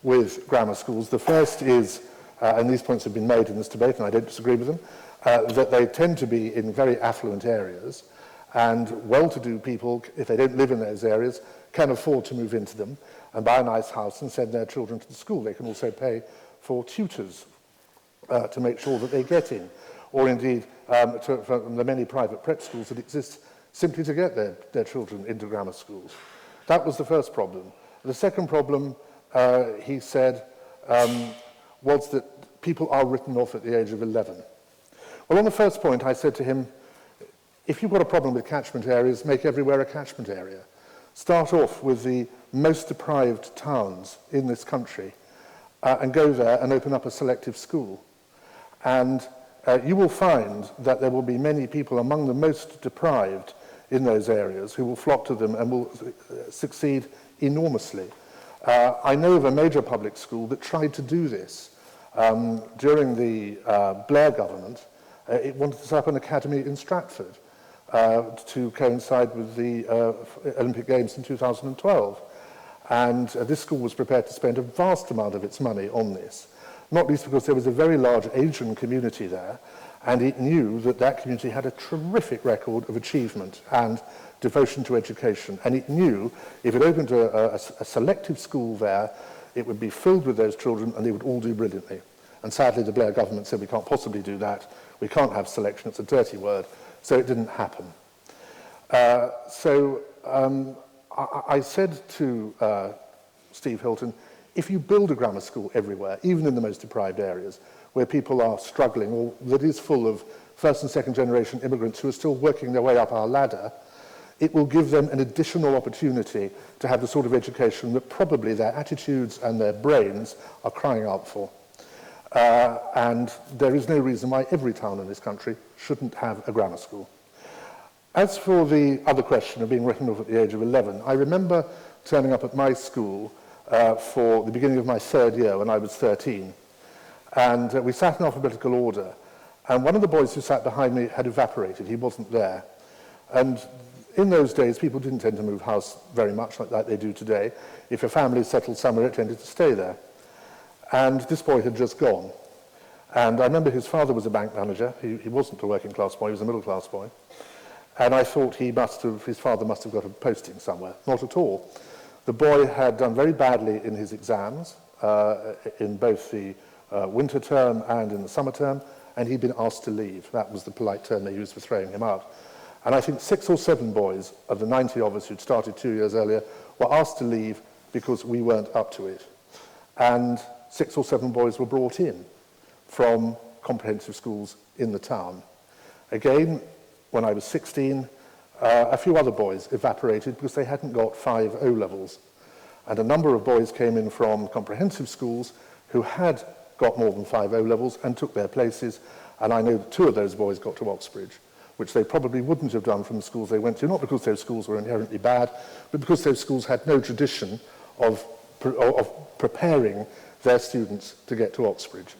with grammar schools. The first is, and these points have been made in this debate, and I don't disagree with them, that they tend to be in very affluent areas, and well-to-do people, if they don't live in those areas, can afford to move into them and buy a nice house and send their children to the school. They can also pay for tutors to make sure that they get in, or indeed for the many private prep schools that exist simply to get their children into grammar schools. That was the first problem. The second problem, he said, was that people are written off at the age of 11. Well, on the first point, I said to him, if you've got a problem with catchment areas, make everywhere a catchment area. Start off with the most deprived towns in this country and go there and open up a selective school. And you will find that there will be many people among the most deprived in those areas who will flock to them and will succeed enormously. I know of a major public school that tried to do this during the Blair government. It wanted to set up an academy in Stratford to coincide with the Olympic Games in 2012. And this school was prepared to spend a vast amount of its money on this, not least because there was a very large Asian community there, and it knew that that community had a terrific record of achievement and devotion to education. And it knew if it opened a selective school there, it would be filled with those children and they would all do brilliantly. And sadly, the Blair government said we can't possibly do that. We can't have selection, it's a dirty word. So it didn't happen. I said to Steve Hilton, if you build a grammar school everywhere, even in the most deprived areas, where people are struggling, or that is full of first and second generation immigrants who are still working their way up our ladder, it will give them an additional opportunity to have the sort of education that probably their attitudes and their brains are crying out for. And there is no reason why every town in this country shouldn't have a grammar school. As for the other question of being written off at the age of 11, I remember turning up at my school for the beginning of my third year when I was 13. And we sat in alphabetical order. And one of the boys who sat behind me had evaporated. He wasn't there. And in those days, people didn't tend to move house very much like they do today. If a family settled somewhere, it tended to stay there. And this boy had just gone. And I remember his father was a bank manager. He wasn't a working class boy, he was a middle class boy. And I thought his father must have got a posting somewhere. Not at all. The boy had done very badly in his exams, in both the winter term and in the summer term, and he'd been asked to leave. That was the polite term they used for throwing him out. And I think 6 or 7 boys of the 90 of us who'd started 2 years earlier were asked to leave because we weren't up to it. And 6 or 7 boys were brought in from comprehensive schools in the town. Again, when I was 16, a few other boys evaporated because they hadn't got 5 O-levels. And a number of boys came in from comprehensive schools who had got more than 5 O-levels and took their places. And I know that 2 of those boys got to Oxbridge, which they probably wouldn't have done from the schools they went to, not because those schools were inherently bad, but because those schools had no tradition of preparing their students to get to Oxbridge,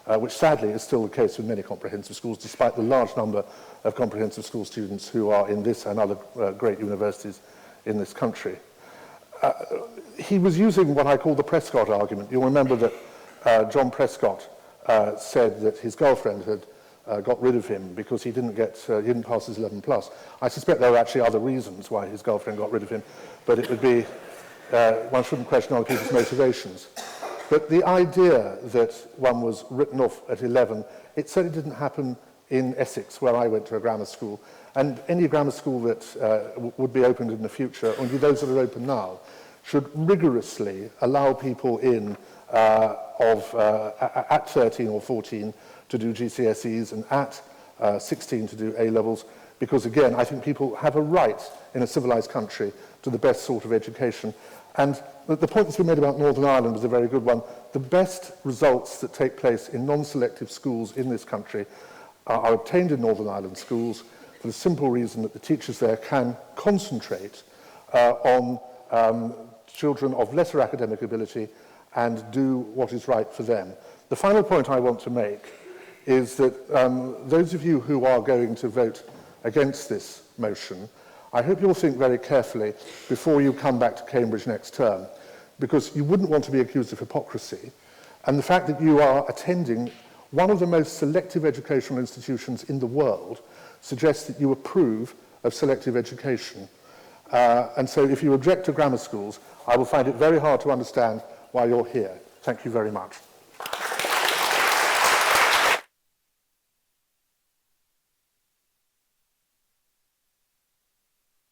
which sadly is still the case with many comprehensive schools, despite the large number of comprehensive school students who are in this and other great universities in this country. He was using what I call the Prescott argument. You'll remember that John Prescott said that his girlfriend had got rid of him because he didn't pass his 11+. I suspect there were actually other reasons why his girlfriend got rid of him, but it would be, one shouldn't question other people's motivations. But the idea that one was written off at 11, it certainly didn't happen in Essex, where I went to a grammar school. And any grammar school that would be opened in the future, or indeed those that are open now, should rigorously allow people in at 13 or 14 to do GCSEs and at 16 to do A-levels, because again, I think people have a right in a civilized country to the best sort of education. And the point that's been made about Northern Ireland is a very good one. The best results that take place in non-selective schools in this country are obtained in Northern Ireland schools for the simple reason that the teachers there can concentrate on children of lesser academic ability and do what is right for them. The final point I want to make is that those of you who are going to vote against this motion, I hope you'll think very carefully before you come back to Cambridge next term, because you wouldn't want to be accused of hypocrisy. And the fact that you are attending one of the most selective educational institutions in the world suggests that you approve of selective education. And so if you object to grammar schools, I will find it very hard to understand why you're here. Thank you very much.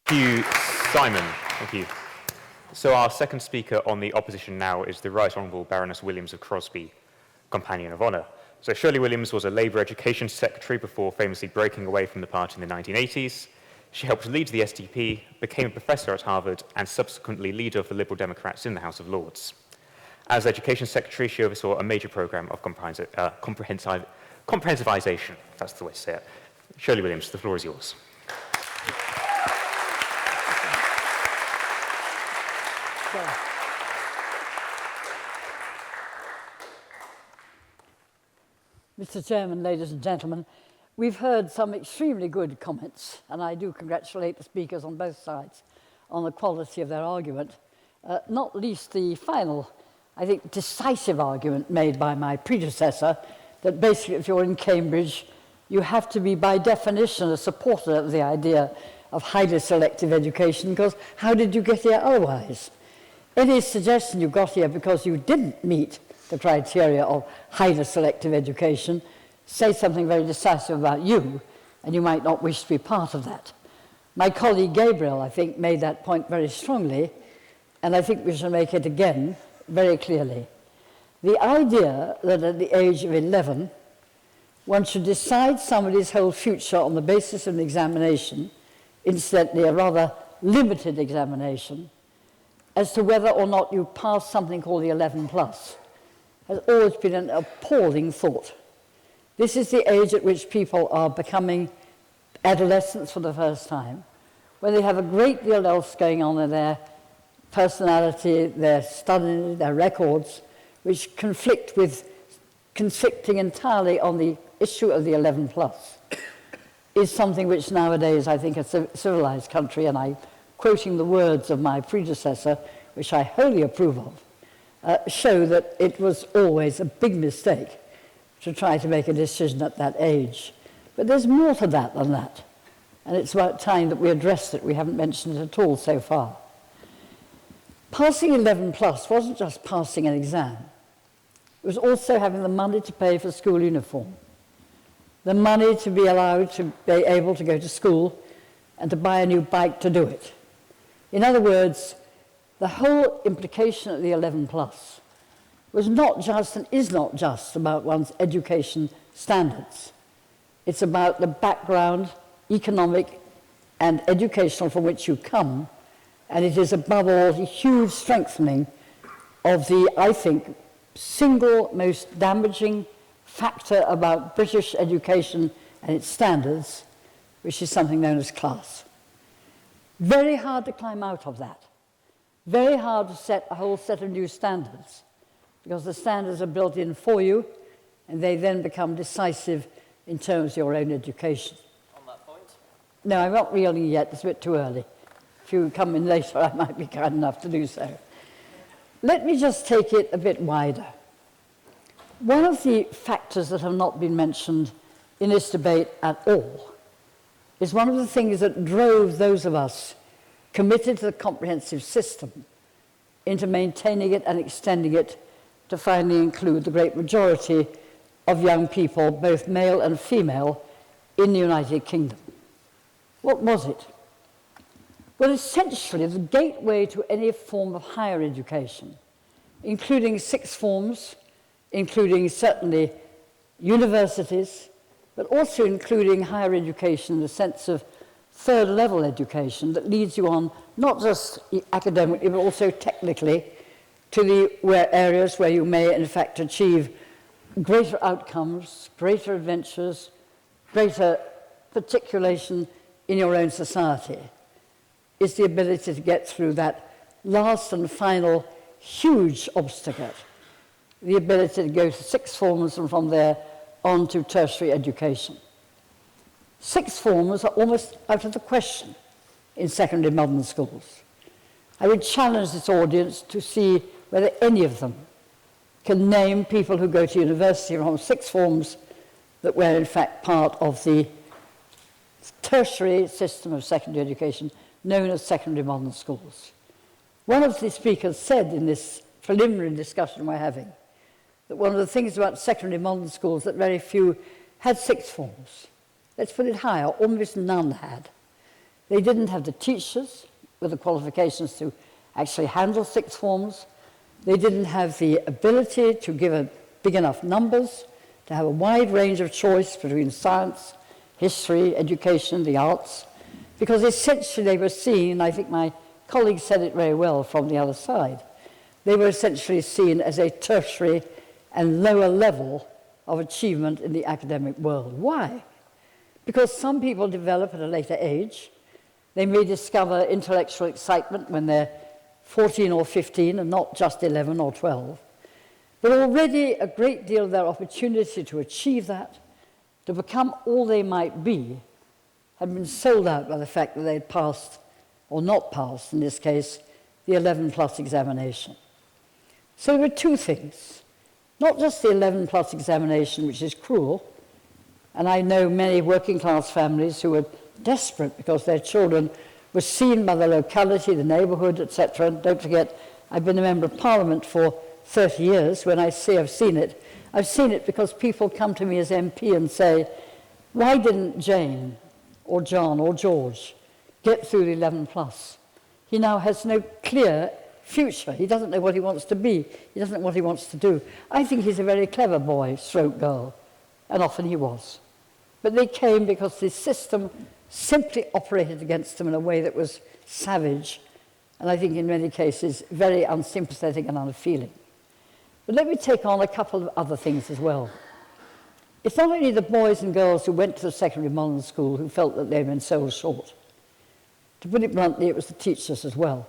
Thank you, Simon. Thank you. So our second speaker on the opposition now is the Right Honourable Baroness Williams of Crosby, Companion of Honour. So Shirley Williams was a Labour Education Secretary before famously breaking away from the party in the 1980s. She helped lead the SDP, became a professor at Harvard, and subsequently leader of the Liberal Democrats in the House of Lords. As Education Secretary, she oversaw a major programme of comprehensivization, if that's the way to say it. Shirley Williams, the floor is yours. Mr. Chairman, ladies and gentlemen, we've heard some extremely good comments, and I do congratulate the speakers on both sides on the quality of their argument, not least the final, I think, decisive argument made by my predecessor, that basically if you're in Cambridge, you have to be by definition a supporter of the idea of highly selective education, because how did you get here otherwise? Any suggestion you got here because you didn't meet the criteria of highly selective education say something very decisive about you, and you might not wish to be part of that. My colleague Gabriel, I think, made that point very strongly, and I think we should make it again very clearly. The idea that at the age of 11, one should decide somebody's whole future on the basis of an examination, incidentally a rather limited examination, as to whether or not you pass something called the 11+, has always been an appalling thought. This is the age at which people are becoming adolescents for the first time, when they have a great deal else going on in their personality, their studies, their records, which conflicting entirely on the issue of the 11+, is something which nowadays I think a civilized country, and I'm quoting the words of my predecessor, which I wholly approve of, show that it was always a big mistake to try to make a decision at that age. But there's more to that than that, and it's about time that we addressed it. We haven't mentioned it at all so far. Passing 11 plus wasn't just passing an exam. It was also having the money to pay for school uniform, the money to be allowed to be able to go to school and to buy a new bike to do it. In other words, the whole implication of the 11 plus was not just and is not just about one's education standards. It's about the background, economic and educational from which you come, and it is above all a huge strengthening of the, I think, single most damaging factor about British education and its standards, which is something known as class. Very hard to climb out of that. Very hard to set a whole set of new standards, because the standards are built in for you, and they then become decisive in terms of your own education. On that point? No, I'm not reeling yet. It's a bit too early. If you come in later, I might be kind enough to do so. Let me just take it a bit wider. One of the factors that have not been mentioned in this debate at all is one of the things that drove those of us committed to the comprehensive system into maintaining it and extending it to finally include the great majority of young people, both male and female, in the United Kingdom. What was it? Well, essentially, the gateway to any form of higher education, including sixth forms, including certainly universities, but also including higher education in the sense of third-level education that leads you on not just academically, but also technically to the areas where you may, in fact, achieve greater outcomes, greater adventures, greater particulation in your own society, is the ability to get through that last and final huge obstacle, the ability to go to sixth forms and from there on to tertiary education. Sixth formers are almost out of the question in secondary modern schools. I would challenge this audience to see whether any of them can name people who go to university from sixth forms that were in fact part of the tertiary system of secondary education known as secondary modern schools. One of the speakers said in this preliminary discussion we're having that one of the things about secondary modern schools that very few had sixth forms. Let's put it higher, almost none had. They didn't have the teachers with the qualifications to actually handle sixth forms. They didn't have the ability to give a big enough numbers, to have a wide range of choice between science, history, education, the arts, because essentially they were seen, and I think my colleague said it very well from the other side, they were essentially seen as a tertiary and lower level of achievement in the academic world. Why? Because some people develop at a later age. They may discover intellectual excitement when they're 14 or 15 and not just 11 or 12. But already a great deal of their opportunity to achieve that, to become all they might be, had been sold out by the fact that they'd passed, or not passed in this case, the 11 plus examination. So there were two things. Not just the 11 plus examination, which is cruel, and I know many working class families who were desperate because their children were seen by the locality, the neighbourhood, etc. And don't forget, I've been a member of Parliament for 30 years. When I say I've seen it because people come to me as MP and say, why didn't Jane or John or George get through the 11 plus? He now has no clear future. He doesn't know what he wants to be. He doesn't know what he wants to do. I think he's a very clever boy, stroke girl, and often he was. But they came because the system simply operated against them in a way that was savage, and I think in many cases very unsympathetic and unfeeling. But let me take on a couple of other things as well. It's not only the boys and girls who went to the secondary modern school who felt that they'd been sold short. To put it bluntly, it was the teachers as well.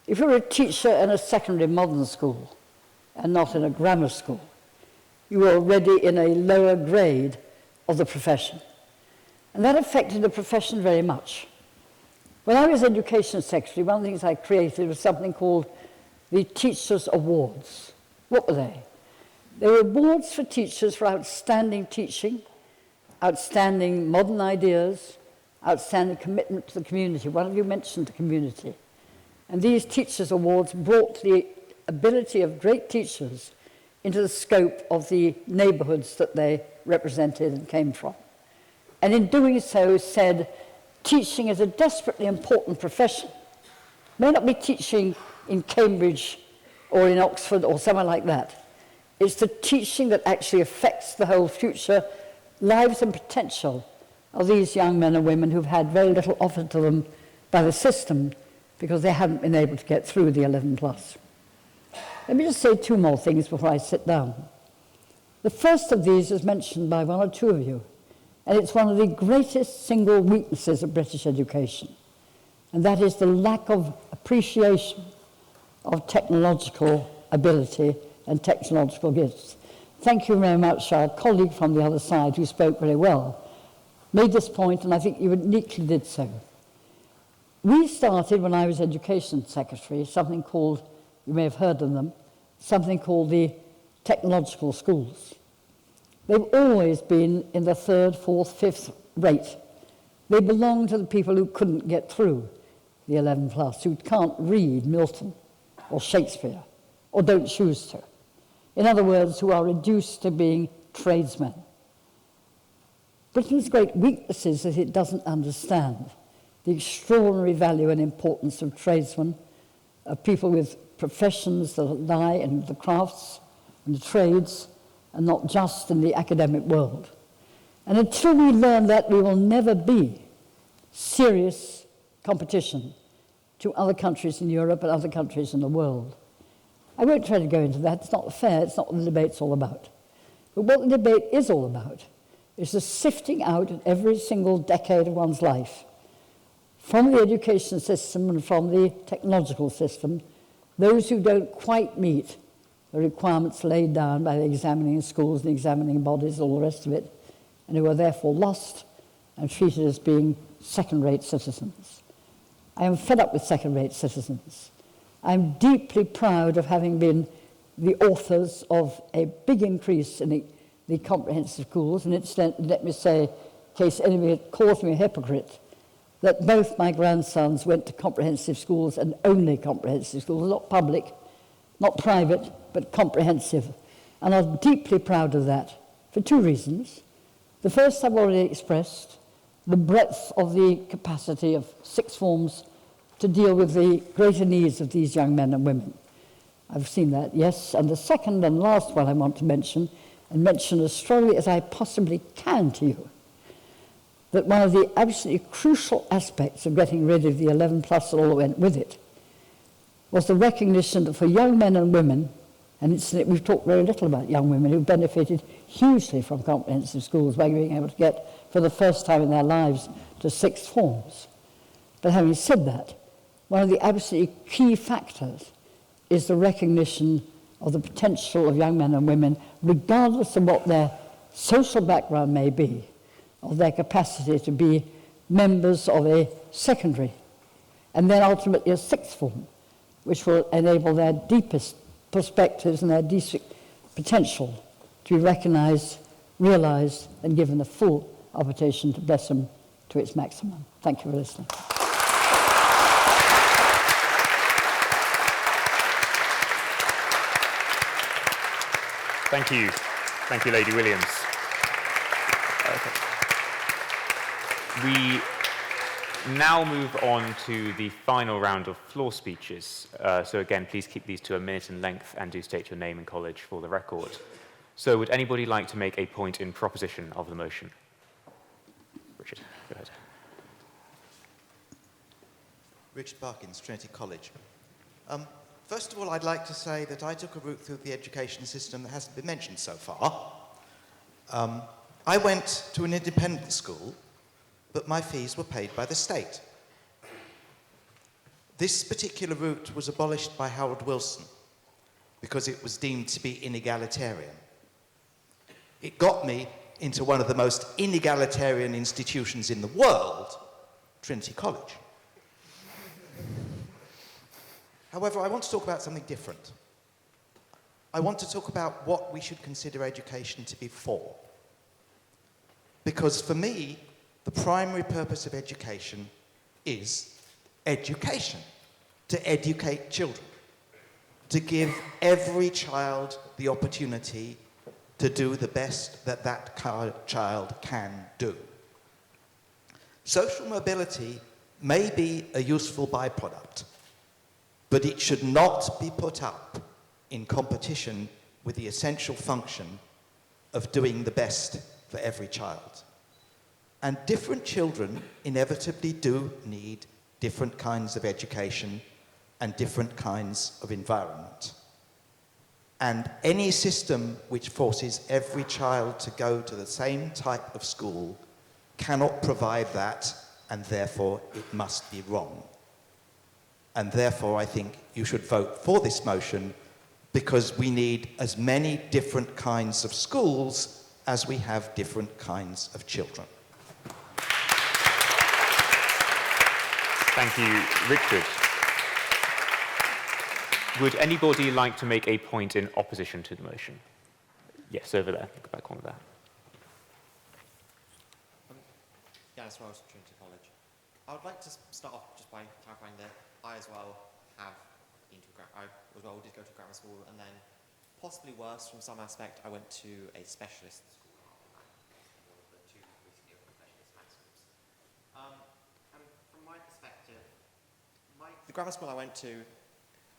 If you're a teacher in a secondary modern school and not in a grammar school, you were already in a lower grade of the profession. And that affected the profession very much. When I was Education Secretary, one of the things I created was something called the Teachers' Awards. What were they? They were awards for teachers for outstanding teaching, outstanding modern ideas, outstanding commitment to the community. One of you mentioned the community. And these Teachers' Awards brought the ability of great teachers into the scope of the neighbourhoods that they represented and came from. And in doing so said, teaching is a desperately important profession. It may not be teaching in Cambridge or in Oxford or somewhere like that. It's the teaching that actually affects the whole future lives and potential of these young men and women who've had very little offered to them by the system because they haven't been able to get through the 11 plus. Let me just say two more things before I sit down. The first of these is mentioned by one or two of you, and it's one of the greatest single weaknesses of British education, and that is the lack of appreciation of technological ability and technological gifts. Thank you very much. Our colleague from the other side, who spoke very well, made this point, and I think you uniquely did so. We started, when I was Education Secretary, something called, you may have heard of them, something called the technological schools. They've always been in the third, fourth, fifth rate. They belong to the people who couldn't get through the 11 plus, who can't read Milton or Shakespeare, or don't choose to. In other words, who are reduced to being tradesmen. Britain's great weakness is that it doesn't understand the extraordinary value and importance of tradesmen, of people with professions that lie in the crafts and the trades, and not just in the academic world. And until we learn that, we will never be serious competition to other countries in Europe and other countries in the world. I won't try to go into that. It's not fair. It's not what the debate's all about. But what the debate is all about is the sifting out of every single decade of one's life from the education system and from the technological system, those who don't quite meet the requirements laid down by the examining schools, the examining bodies, all the rest of it, and who are therefore lost and treated as being second-rate citizens. I am fed up with second-rate citizens. I'm deeply proud of having been the authors of a big increase in the comprehensive schools, and incidentally, let me say, in case anybody calls me a hypocrite, that both my grandsons went to comprehensive schools and only comprehensive schools, not public, not private, but comprehensive. And I'm deeply proud of that for two reasons. The first I've already expressed, the breadth of the capacity of sixth forms to deal with the greater needs of these young men and women. I've seen that, yes. And the second and last one I want to mention, and mention as strongly as I possibly can to you, that one of the absolutely crucial aspects of getting rid of the 11 plus and all that went with it was the recognition that for young men and women, and we've talked very little about young women who benefited hugely from comprehensive schools by being able to get, for the first time in their lives, to sixth forms. But having said that, one of the absolutely key factors is the recognition of the potential of young men and women, regardless of what their social background may be, of their capacity to be members of a secondary, and then ultimately a sixth form, which will enable their deepest perspectives and their deepest potential to be recognized, realized, and given the full opportunity to bless them to its maximum. Thank you for listening. Thank you. Thank you, Lady Williams. Okay. We now move on to the final round of floor speeches. So again, please keep these to a minute in length and do state your name and college for the record. So would anybody like to make a point in proposition of the motion? Richard, go ahead. Richard Parkins, Trinity College. First of all, I'd like to say that I took a route through the education system that hasn't been mentioned so far. I went to an independent school, but my fees were paid by the state. This particular route was abolished by Harold Wilson because it was deemed to be inegalitarian. It got me into one of the most inegalitarian institutions in the world, Trinity College. However, I want to talk about something different. I want to talk about what we should consider education to be for. Because for me, the primary purpose of education is education. to educate children, to give every child the opportunity to do the best that that child can do. Social mobility may be a useful byproduct, but it should not be put up in competition with the essential function of doing the best for every child. And different children inevitably do need different kinds of education and different kinds of environment. And any system which forces every child to go to the same type of school cannot provide that, and therefore it must be wrong. And therefore I think you should vote for this motion, because we need as many different kinds of schools as we have different kinds of children. Thank you, Richard. Would anybody like to make a point in opposition to the motion? Yes, over there. Go back on that. Yeah, as well as Trinity College. I would like to start off just by clarifying that I as well have been to I as well did go to grammar school, and then possibly worse from some aspect, I went to a specialist school. The two recently opened specialist high schools. And from my perspective, the grammar school I went to,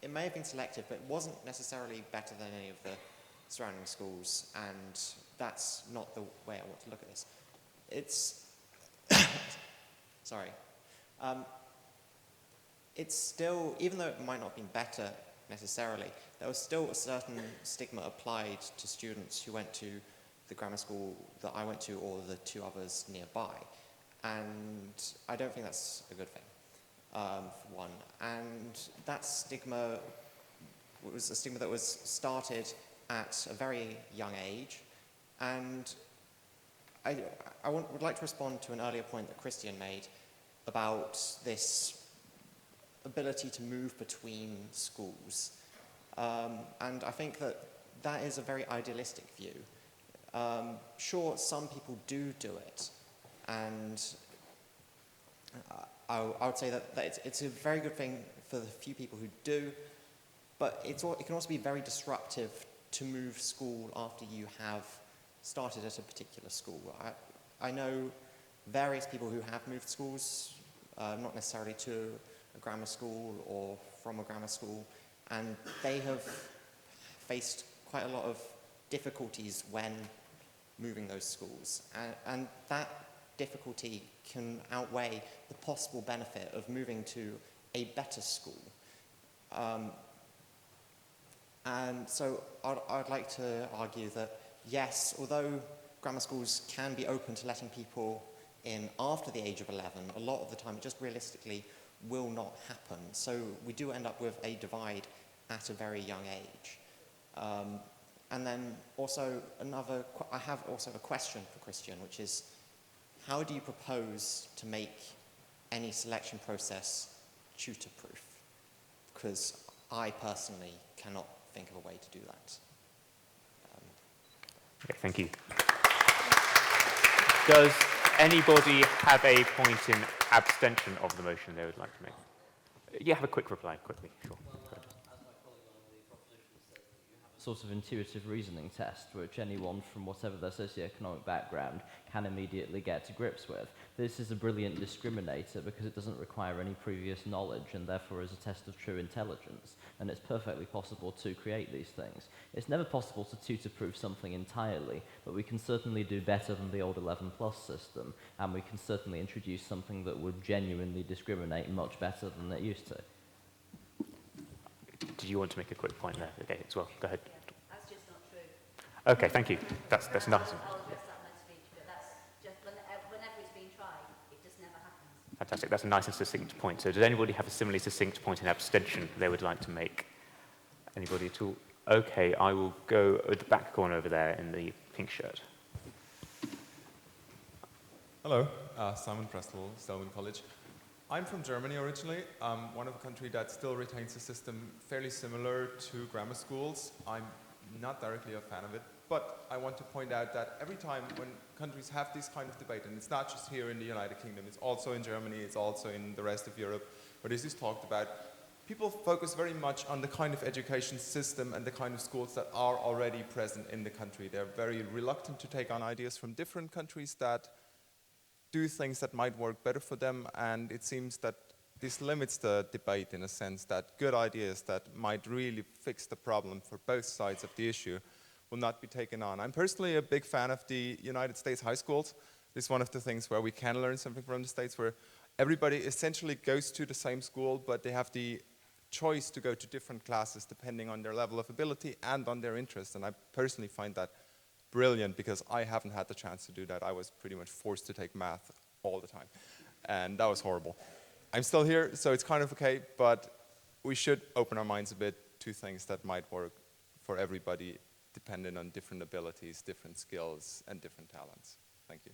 it may have been selective, but it wasn't necessarily better than any of the surrounding schools, and that's not the way I want to look at this. It's sorry. It's still, even though it might not have been better necessarily, there was still a certain stigma applied to students who went to the grammar school that I went to or the two others nearby. And I don't think that's a good thing, for one. And that stigma was a stigma that was started at a very young age. And I would like to respond to an earlier point that Christian made about this ability to move between schools. And I think that that is a very idealistic view. Sure, some people do it, and I would say that it's a very good thing for the few people who do, but it can also be very disruptive to move school after you have started at a particular school. I know various people who have moved schools, not necessarily to a grammar school or from a grammar school, and they have faced quite a lot of difficulties when moving those schools. And that difficulty can outweigh the possible benefit of moving to a better school. And so I'd like to argue that, yes, although grammar schools can be open to letting people in after the age of 11, a lot of the time it just realistically will not happen. So we do end up with a divide at a very young age. And then also I have also a question for Christian, which is, how do you propose to make any selection process tutor-proof? Because I personally cannot think of a way to do that. Okay, thank you. Does anybody have a point in abstention of the motion they would like to make? Yeah, have a quick reply, quickly, sure. Sort of intuitive reasoning test, which anyone from whatever their socioeconomic background can immediately get to grips with. This is a brilliant discriminator because it doesn't require any previous knowledge and therefore is a test of true intelligence, and it's perfectly possible to create these things. It's never possible to tutor-proof something entirely, but we can certainly do better than the old 11+ system, and we can certainly introduce something that would genuinely discriminate much better than it used to. Did you want to make a quick point there? Okay, as well. Go ahead. That's just not true. Okay, thank you. That's nice. I'll address that in my speech, but that's just whenever it's been tried, it just never happens. Fantastic. That's a nice and succinct point. So does anybody have a similarly succinct point in abstention they would like to make? Anybody at all? Okay, I will go at the back corner over there in the pink shirt. Hello, Simon Prestel, Selwyn College. I'm from Germany originally, one of the countries that still retains a system fairly similar to grammar schools. I'm not directly a fan of it, but I want to point out that every time when countries have this kind of debate, and it's not just here in the United Kingdom, it's also in Germany, it's also in the rest of Europe, where this is talked about, people focus very much on the kind of education system and the kind of schools that are already present in the country. They're very reluctant to take on ideas from different countries that do things that might work better for them, and it seems that this limits the debate in a sense that good ideas that might really fix the problem for both sides of the issue will not be taken on. I'm personally a big fan of the United States high schools. This is one of the things where we can learn something from the States, where everybody essentially goes to the same school, but they have the choice to go to different classes depending on their level of ability and on their interest. And I personally find that brilliant because I haven't had the chance to do that. I was pretty much forced to take math all the time, and that was horrible. I'm still here, so it's kind of okay, but we should open our minds a bit to things that might work for everybody, depending on different abilities, different skills, and different talents. Thank you.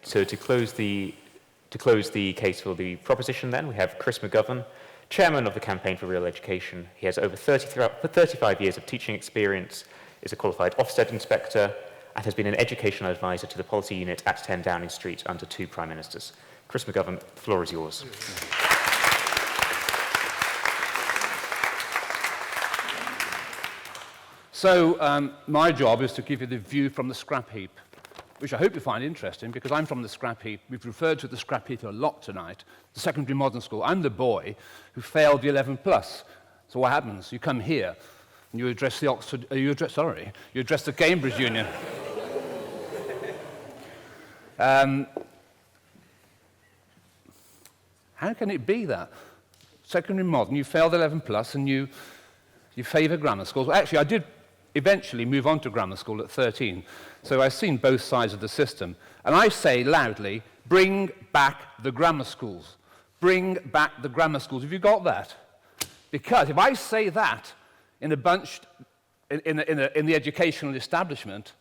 So to close the case for the proposition then, we have Chris McGovern, Chairman of the Campaign for Real Education. He has over 35 years of teaching experience, is a qualified Ofsted inspector, and has been an educational advisor to the policy unit at 10 Downing Street under 2 Prime Ministers. Chris McGovern, the floor is yours. So my job is to give you the view from the scrap heap, which I hope you find interesting, because I'm from the scrap heap. We've referred to the scrap heap a lot tonight, the secondary modern school. I'm the boy who failed the 11 plus. So what happens? You come here and you address the you address the Cambridge Union. How can it be that? Secondary modern, you failed 11 plus and you favour grammar schools. Well, actually, I did eventually move on to grammar school at 13. So I've seen both sides of the system. And I say loudly, bring back the grammar schools. Bring back the grammar schools. Have you got that? Because if I say that in a bunch, in the educational establishment,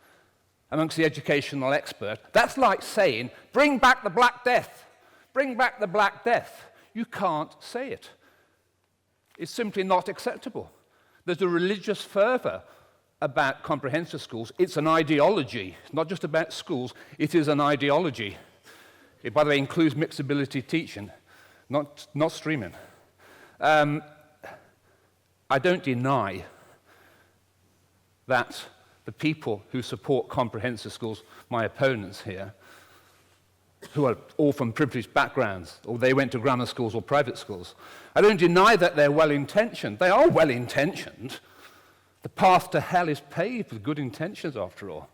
amongst the educational expert, that's like saying, bring back the Black Death. Bring back the Black Death. You can't say it. It's simply not acceptable. There's a religious fervour about comprehensive schools. It's an ideology. It's not just about schools, it is an ideology. It, by the way, includes mixability teaching, not streaming. I don't deny that the people who support comprehensive schools, my opponents here, who are all from privileged backgrounds, or they went to grammar schools or private schools, I don't deny that they're well-intentioned. They are well-intentioned. The path to hell is paved with good intentions, after all.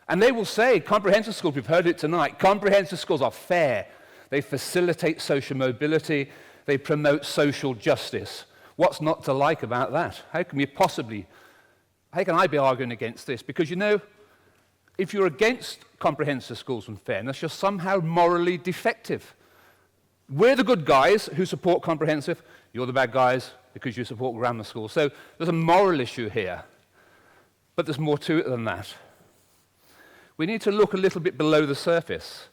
And they will say, comprehensive schools, we've heard it tonight, comprehensive schools are fair. They facilitate social mobility. They promote social justice. What's not to like about that? How can I be arguing against this? Because, you know, if you're against comprehensive schools and fairness, you're somehow morally defective. We're the good guys who support comprehensive. You're the bad guys because you support grammar schools. So there's a moral issue here. But there's more to it than that. We need to look a little bit below the surface.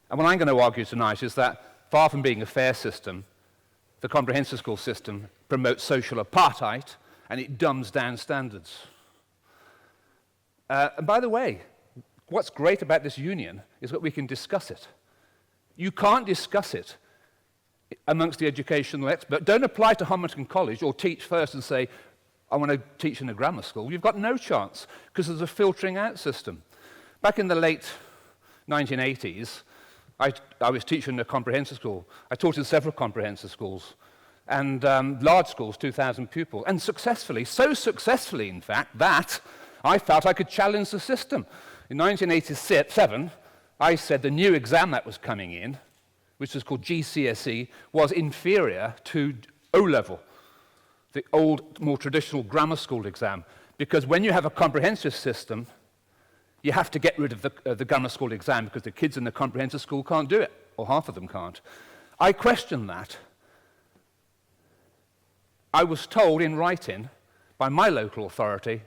And what I'm going to argue tonight is that, far from being a fair system, the comprehensive school system promotes social apartheid and it dumbs down standards. And by the way, what's great about this union is that we can discuss it. You can't discuss it amongst the educational experts. Don't apply to Homerton College or teach first and say, I want to teach in a grammar school. You've got no chance because there's a filtering out system. Back in the late 1980s, I was teaching in a comprehensive school. I taught in several comprehensive schools and large schools, 2,000 pupils, and successfully, so successfully, in fact, that I felt I could challenge the system. In 1987, I said the new exam that was coming in, which was called GCSE, was inferior to O-level, the old, more traditional grammar school exam, because when you have a comprehensive system, you have to get rid of the grammar school exam because the kids in the comprehensive school can't do it, or half of them can't. I questioned that. I was told in writing by my local authority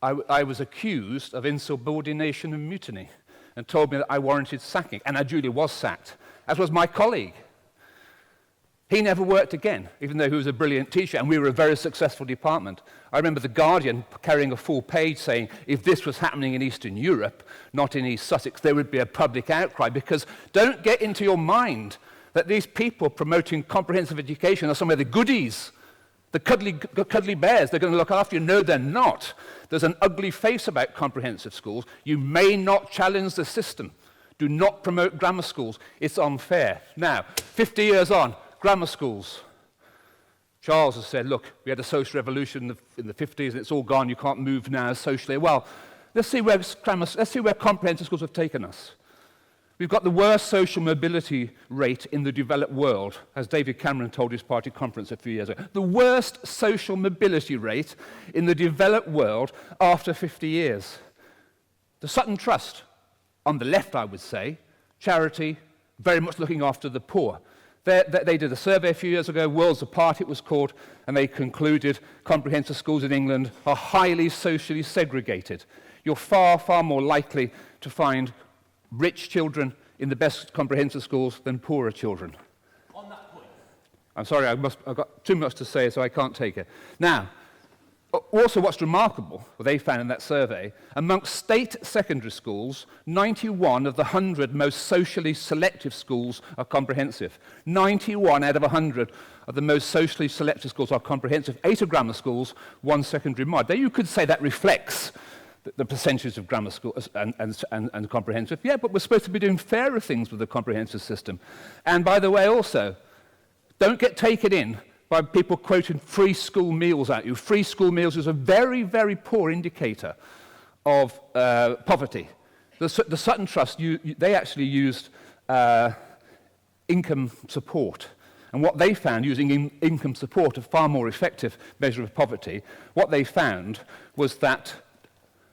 I was accused of insubordination and mutiny and told me that I warranted sacking, and I duly was sacked, as was my colleague. He never worked again, even though he was a brilliant teacher, and we were a very successful department. I remember The Guardian carrying a full page saying, if this was happening in Eastern Europe, not in East Sussex, there would be a public outcry, because don't get into your mind that these people promoting comprehensive education are some of the goodies, the cuddly bears, they're going to look after you. No, they're not. There's an ugly face about comprehensive schools. You may not challenge the system. Do not promote grammar schools. It's unfair. Now, 50 years on, grammar schools. Charles has said, look, we had a social revolution in the 50s and it's all gone, you can't move now socially. Well, let's see where comprehensive schools have taken us. We've got the worst social mobility rate in the developed world, as David Cameron told his party conference a few years ago. The worst social mobility rate in the developed world after 50 years. The Sutton Trust, on the left, I would say, charity, very much looking after the poor. They did a survey a few years ago, Worlds Apart it was called, and they concluded comprehensive schools in England are highly socially segregated. You're far, far more likely to find rich children in the best comprehensive schools than poorer children. On that point. I'm sorry, I've got too much to say, so I can't take it. Now, also what's remarkable, what they found in that survey, amongst state secondary schools, 91 of the 100 most socially selective schools are comprehensive. 91 out of 100 of the most socially selective schools are comprehensive. 8 are grammar schools, 1 secondary mod. Now, you could say that reflects the percentage of grammar schools and comprehensive. Yeah, but we're supposed to be doing fairer things with the comprehensive system. And by the way, also, don't get taken in by people quoting free school meals at you. Free school meals is a very, very poor indicator of poverty. The Sutton Trust, they actually used income support. And what they found, using income support, a far more effective measure of poverty, what they found was that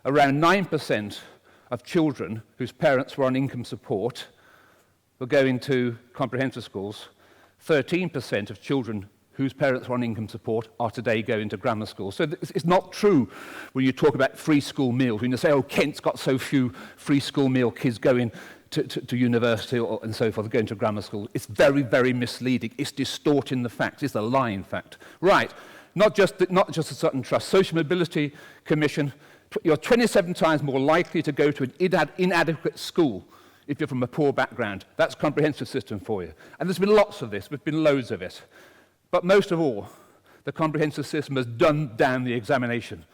around 9% of children whose parents were on income support were going to comprehensive schools. 13% of children whose parents were on income support are today going to grammar schools. So it's not true when you talk about free school meals, when you say, oh, Kent's got so few free school meal kids going to university and so forth, going to grammar school. It's very, very misleading. It's distorting the facts. It's a lying fact. Right, not just the Sutton Trust. Social Mobility Commission, you're 27 times more likely to go to an inadequate school if you're from a poor background. That's a comprehensive system for you. And there's been lots of this. There's been loads of it. But most of all, the comprehensive system has dumbed down the examination.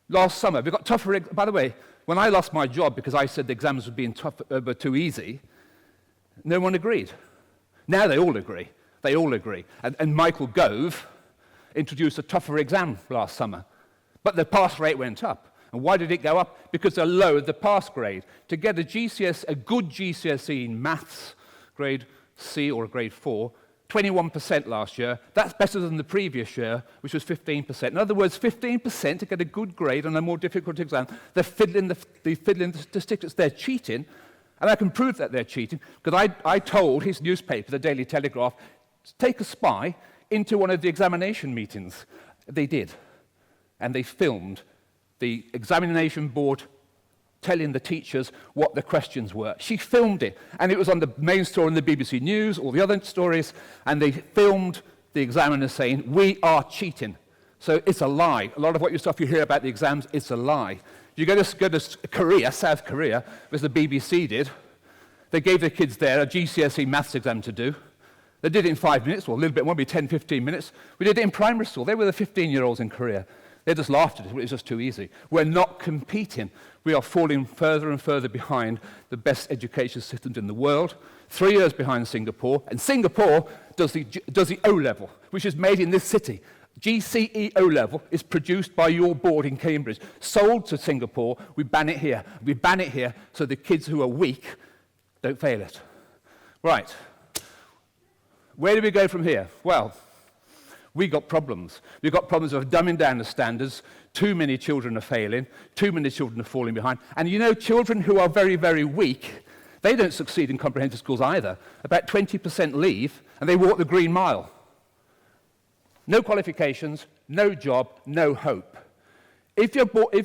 Last summer, we got tougher. By the way, when I lost my job because I said the exams were being were too easy, no one agreed. Now they all agree. They all agree. And Michael Gove introduced a tougher exam last summer. But the pass rate went up. And why did it go up? Because they lowered the pass grade. To get a good GCSE in maths, grade C or grade 4, 21% last year. That's better than the previous year, which was 15%. In other words, 15% to get a good grade on a more difficult exam. They're fiddling the statistics. They're cheating. And I can prove that they're cheating, because I told his newspaper, the Daily Telegraph, to take a spy into one of the examination meetings. They did. And they filmed the examination board telling the teachers what the questions were. She filmed it, and it was on the main story in the BBC News, all the other stories, and they filmed the examiner saying, we are cheating. So it's a lie. A lot of what stuff you hear about the exams, it's a lie. You go to Korea, South Korea, as the BBC did, they gave the kids there a GCSE maths exam to do. They did it in 5 minutes, or a little bit more, maybe 10, 15 minutes. We did it in primary school. They were the 15-year-olds in Korea. They just laughed at it. It was just too easy. We're not competing. We are falling further and further behind the best education systems in the world, 3 years behind Singapore. And Singapore does the O-level, which is made in this city. GCE O-level is produced by your board in Cambridge, sold to Singapore. We ban it here. We ban it here so the kids who are weak don't fail it. Right. Where do we go from here? Well, we got problems. We've got problems of dumbing down the standards. Too many children are failing. Too many children are falling behind. And you know, children who are very, very weak, they don't succeed in comprehensive schools either. About 20% leave, and they walk the Green Mile. No qualifications, no job, no hope. If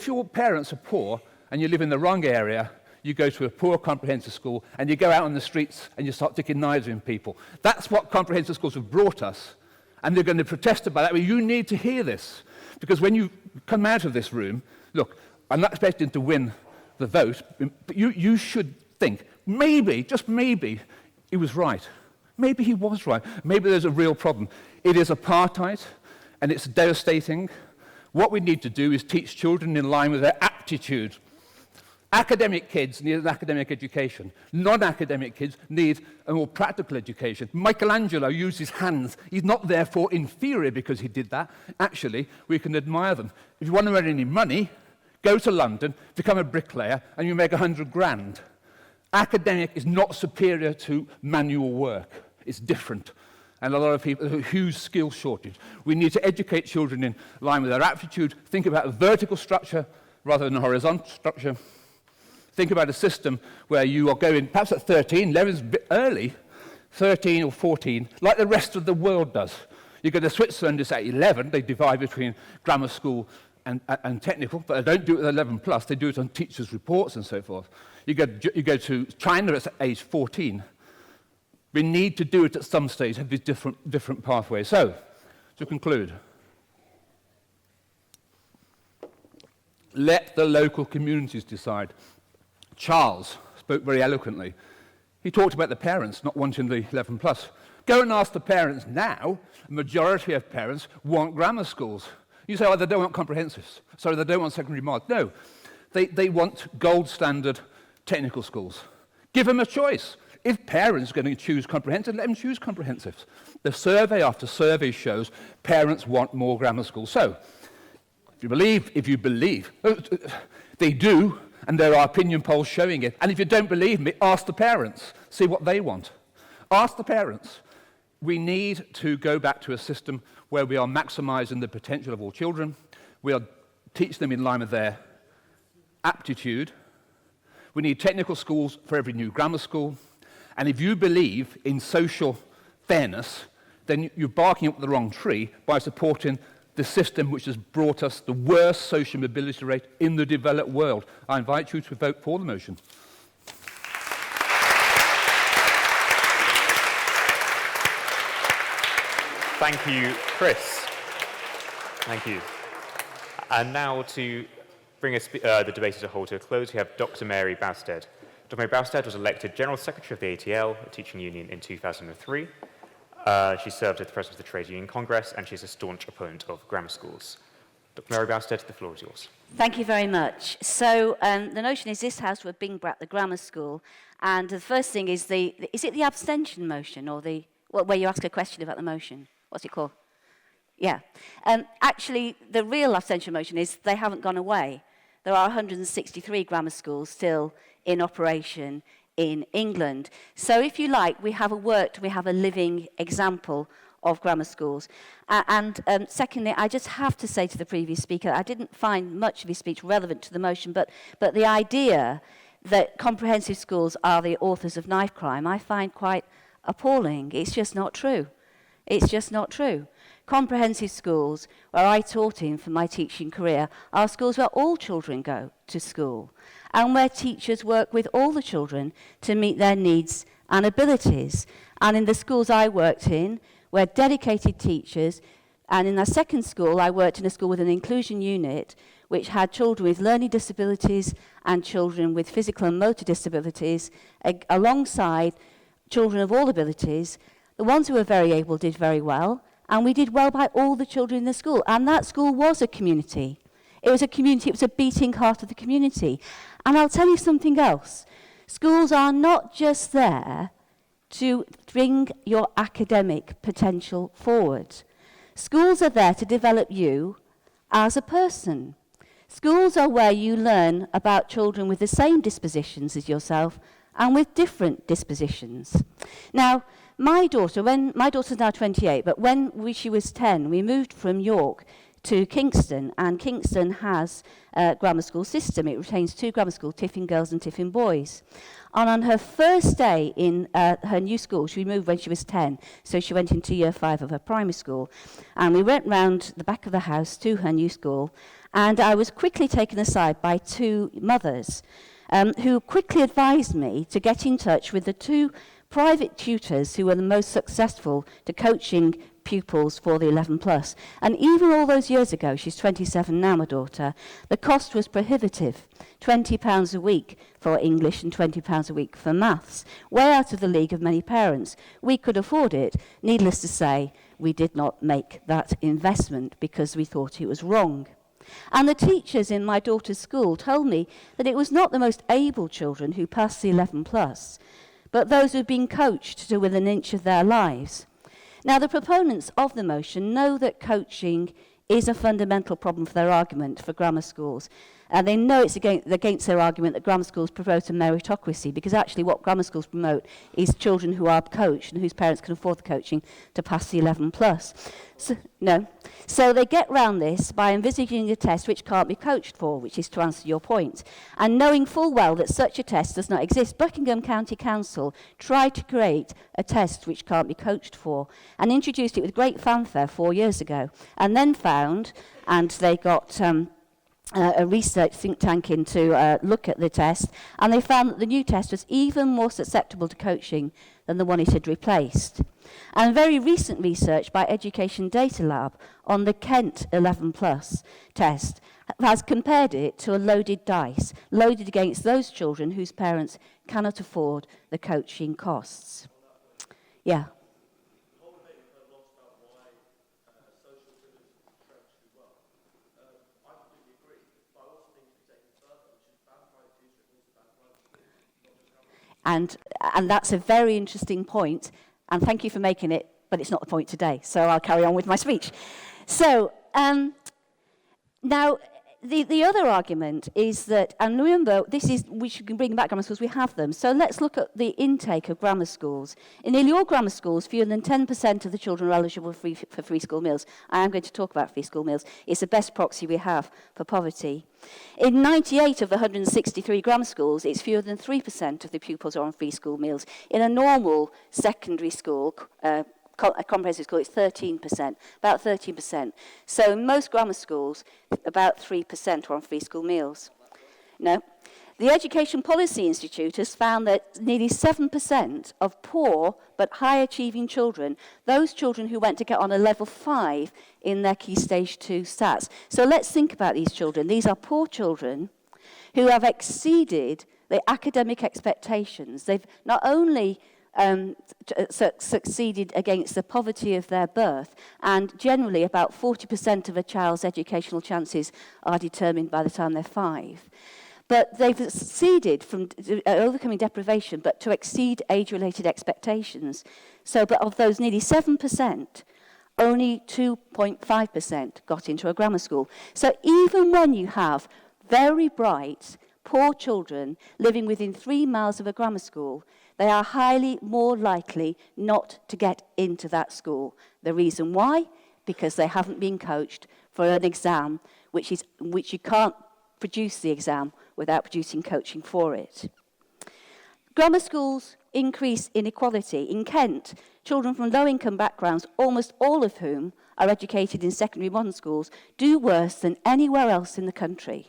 your parents are poor and you live in the wrong area, you go to a poor comprehensive school, and you go out on the streets and you start sticking knives in people. That's what comprehensive schools have brought us, and they're going to protest about that. Well, you need to hear this, because when you come out of this room, look, I'm not expecting to win the vote, but you should think, maybe, just maybe, he was right. Maybe he was right. Maybe there's a real problem. It is apartheid, and it's devastating. What we need to do is teach children in line with their aptitude. Academic kids need an academic education. Non-academic kids need a more practical education. Michelangelo used his hands. He's not therefore inferior because he did that. Actually, we can admire them. If you want to earn any money, go to London, become a bricklayer, and you make 100 grand. Academic is not superior to manual work. It's different. And a lot of people, a huge skill shortage. We need to educate children in line with their aptitude. Think about a vertical structure rather than a horizontal structure. Think about a system where you are going, perhaps at 13, 11 is a bit early, 13 or 14, like the rest of the world does. You go to Switzerland, it's at 11, they divide between grammar school and technical, but they don't do it at 11 plus, they do it on teachers' reports and so forth. You go to China, it's at age 14. We need to do it at some stage, have these different pathways. So, to conclude, let the local communities decide. Charles spoke very eloquently. He talked about the parents not wanting the 11 plus. Go and ask the parents now. A majority of parents want grammar schools. You say, oh, they don't want comprehensives. Sorry, they don't want secondary marks. No, they want gold standard technical schools. Give them a choice. If parents are going to choose comprehensive, let them choose comprehensives. The survey after survey shows parents want more grammar schools. So, if you believe, they do, and there are opinion polls showing it. And if you don't believe me, ask the parents. See what they want. Ask the parents. We need to go back to a system where we are maximizing the potential of all children. We are teaching them in line with their aptitude. We need technical schools for every new grammar school. And if you believe in social fairness, then you're barking up the wrong tree by supporting the system which has brought us the worst social mobility rate in the developed world. I invite you to vote for the motion. Thank you, Chris. Thank you. And now to bring the debate as a whole to a close, we have Dr. Mary Bousted. Dr. Mary Bousted was elected General Secretary of the ATL, a teaching union, in 2003. She served as the President of the Trade Union Congress, and she's a staunch opponent of grammar schools. Dr. Mary Bousted, the floor is yours. Thank you very much. So the notion is this House would bring back the grammar school, and the first thing is is it the abstention motion, or where you ask a question about the motion? What's it called? Yeah. Actually, the real abstention motion is they haven't gone away. There are 163 grammar schools still in operation in England. So if you like, we have a living example of grammar schools. Secondly, I just have to say to the previous speaker, I didn't find much of his speech relevant to the motion, but the idea that comprehensive schools are the authors of knife crime, I find quite appalling. It's just not true. It's just not true. Comprehensive schools, where I taught in for my teaching career, are schools where all children go to school, and where teachers work with all the children to meet their needs and abilities. And in the schools I worked in, were dedicated teachers, and in the second school, I worked in a school with an inclusion unit, which had children with learning disabilities and children with physical and motor disabilities, alongside children of all abilities. The ones who were very able did very well, and we did well by all the children in the school. And that school was a community. It was a community, it was a beating heart of the community. And I'll tell you something else. Schools are not just there to bring your academic potential forward. Schools are there to develop you as a person. Schools are where you learn about children with the same dispositions as yourself and with different dispositions. Now, my daughter's now 28, but when she was 10, we moved from York to Kingston, and Kingston has a grammar school system. It retains two grammar schools, Tiffin Girls and Tiffin Boys. And on her first day in her new school, she moved when she was 10, so she went into year 5 of her primary school, and we went round the back of the house to her new school, and I was quickly taken aside by two mothers. who quickly advised me to get in touch with the 2 private tutors who were the most successful to coaching pupils for the 11 plus. And even all those years ago, she's 27 now, my daughter, the cost was prohibitive. £20 a week for English and £20 a week for maths, way out of the league of many parents. We could afford it. Needless to say, we did not make that investment because we thought it was wrong. And the teachers in my daughter's school told me that it was not the most able children who passed the 11 plus, but those who had been coached to within an inch of their lives. Now, the proponents of the motion know that coaching is a fundamental problem for their argument for grammar schools. And they know it's against their argument that grammar schools promote a meritocracy, because actually what grammar schools promote is children who are coached and whose parents can afford the coaching to pass the 11 plus. So they get round this by envisaging a test which can't be coached for, which is to answer your point. And knowing full well that such a test does not exist, Buckingham County Council tried to create a test which can't be coached for and introduced it with great fanfare 4 years ago, and then found, and they got a research think tank in to look at the test, and they found that the new test was even more susceptible to coaching than the one it had replaced. And very recent research by Education Data Lab on the Kent 11 plus test has compared it to a loaded dice, loaded against those children whose parents cannot afford the coaching costs. Yeah. And that's a very interesting point, and thank you for making it, but it's not the point today, so I'll carry on with my speech. So, now, the other argument is that, and remember, we should bring back grammar schools, we have them, so let's look at the intake of grammar schools. In nearly all grammar schools, fewer than 10% of the children are eligible for free school meals. I am going to talk about free school meals. It's the best proxy we have for poverty. In 98 of the 163 grammar schools, it's fewer than 3% of the pupils are on free school meals. In a normal secondary school, a comprehensive school, it's 13%, about 13%. So in most grammar schools, about 3% are on free school meals. No. The Education Policy Institute has found that nearly 7% of poor but high-achieving children, those children who went to get on a level 5 in their Key Stage 2 stats. So let's think about these children. These are poor children who have exceeded the academic expectations. They've not only succeeded against the poverty of their birth, and generally about 40% of a child's educational chances are determined by the time they're 5. But they've succeeded from overcoming deprivation, but to exceed age-related expectations. So, but of those nearly 7%, only 2.5% got into a grammar school. So even when you have very bright, poor children living within 3 miles of a grammar school, they are highly more likely not to get into that school. The reason why? Because they haven't been coached for an exam, which you can't produce the exam without producing coaching for it. Grammar schools increase inequality. In Kent, children from low-income backgrounds, almost all of whom are educated in secondary modern schools, do worse than anywhere else in the country.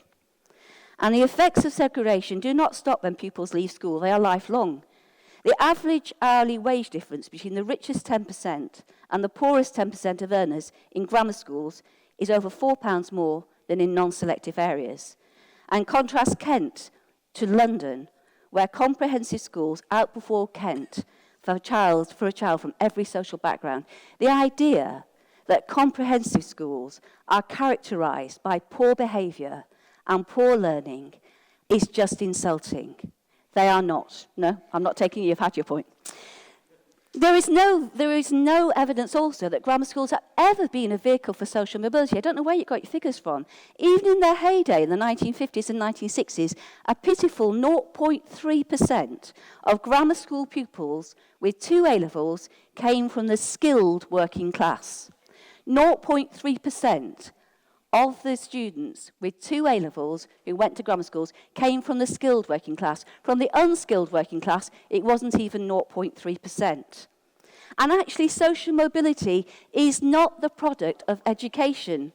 And the effects of segregation do not stop when pupils leave school. They are lifelong. The average hourly wage difference between the richest 10% and the poorest 10% of earners in grammar schools is over £4 more than in non-selective areas. And contrast Kent to London, where comprehensive schools outperform Kent for a child from every social background. The idea that comprehensive schools are characterized by poor behavior and poor learning is just insulting. They are not. No, I'm not taking you've had your point. There is no evidence also that grammar schools have ever been a vehicle for social mobility. I don't know where you got your figures from. Even in their heyday in the 1950s and 1960s, a pitiful 0.3% of grammar school pupils with 2 A-levels came from the skilled working class. 0.3% of the students with 2 A-levels who went to grammar schools came from the skilled working class. From the unskilled working class, it wasn't even 0.3%. And actually, social mobility is not the product of education.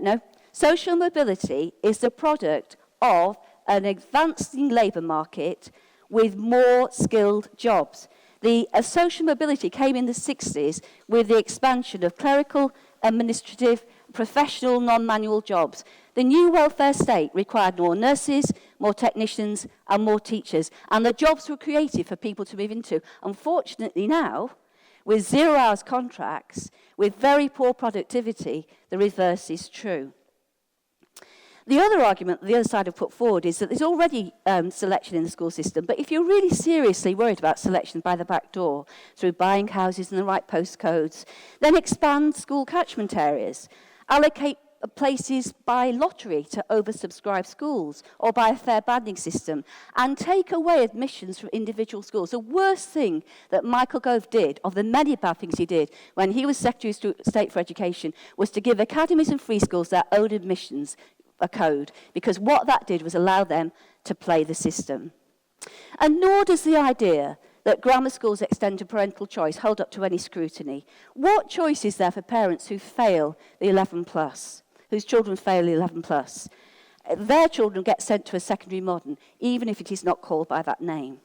No, social mobility is the product of an advancing labour market with more skilled jobs. The social mobility came in the 60s with the expansion of clerical, administrative, professional, non-manual jobs. The new welfare state required more nurses, more technicians, and more teachers. And the jobs were created for people to move into. Unfortunately now, with 0 hours contracts, with very poor productivity, the reverse is true. The other argument the other side have put forward is that there's already selection in the school system, but if you're really seriously worried about selection by the back door, through buying houses in the right postcodes, then expand school catchment areas, allocate places by lottery to oversubscribe schools, or by a fair banding system, and take away admissions from individual schools. The worst thing that Michael Gove did, of the many bad things he did, when he was Secretary of State for Education, was to give academies and free schools their own admissions a code, because what that did was allow them to play the system. And nor does the idea that grammar schools extend to parental choice hold up to any scrutiny. What choice is there for parents who fail the 11 plus, whose children fail the 11 plus? Their children get sent to a secondary modern, even if it is not called by that name.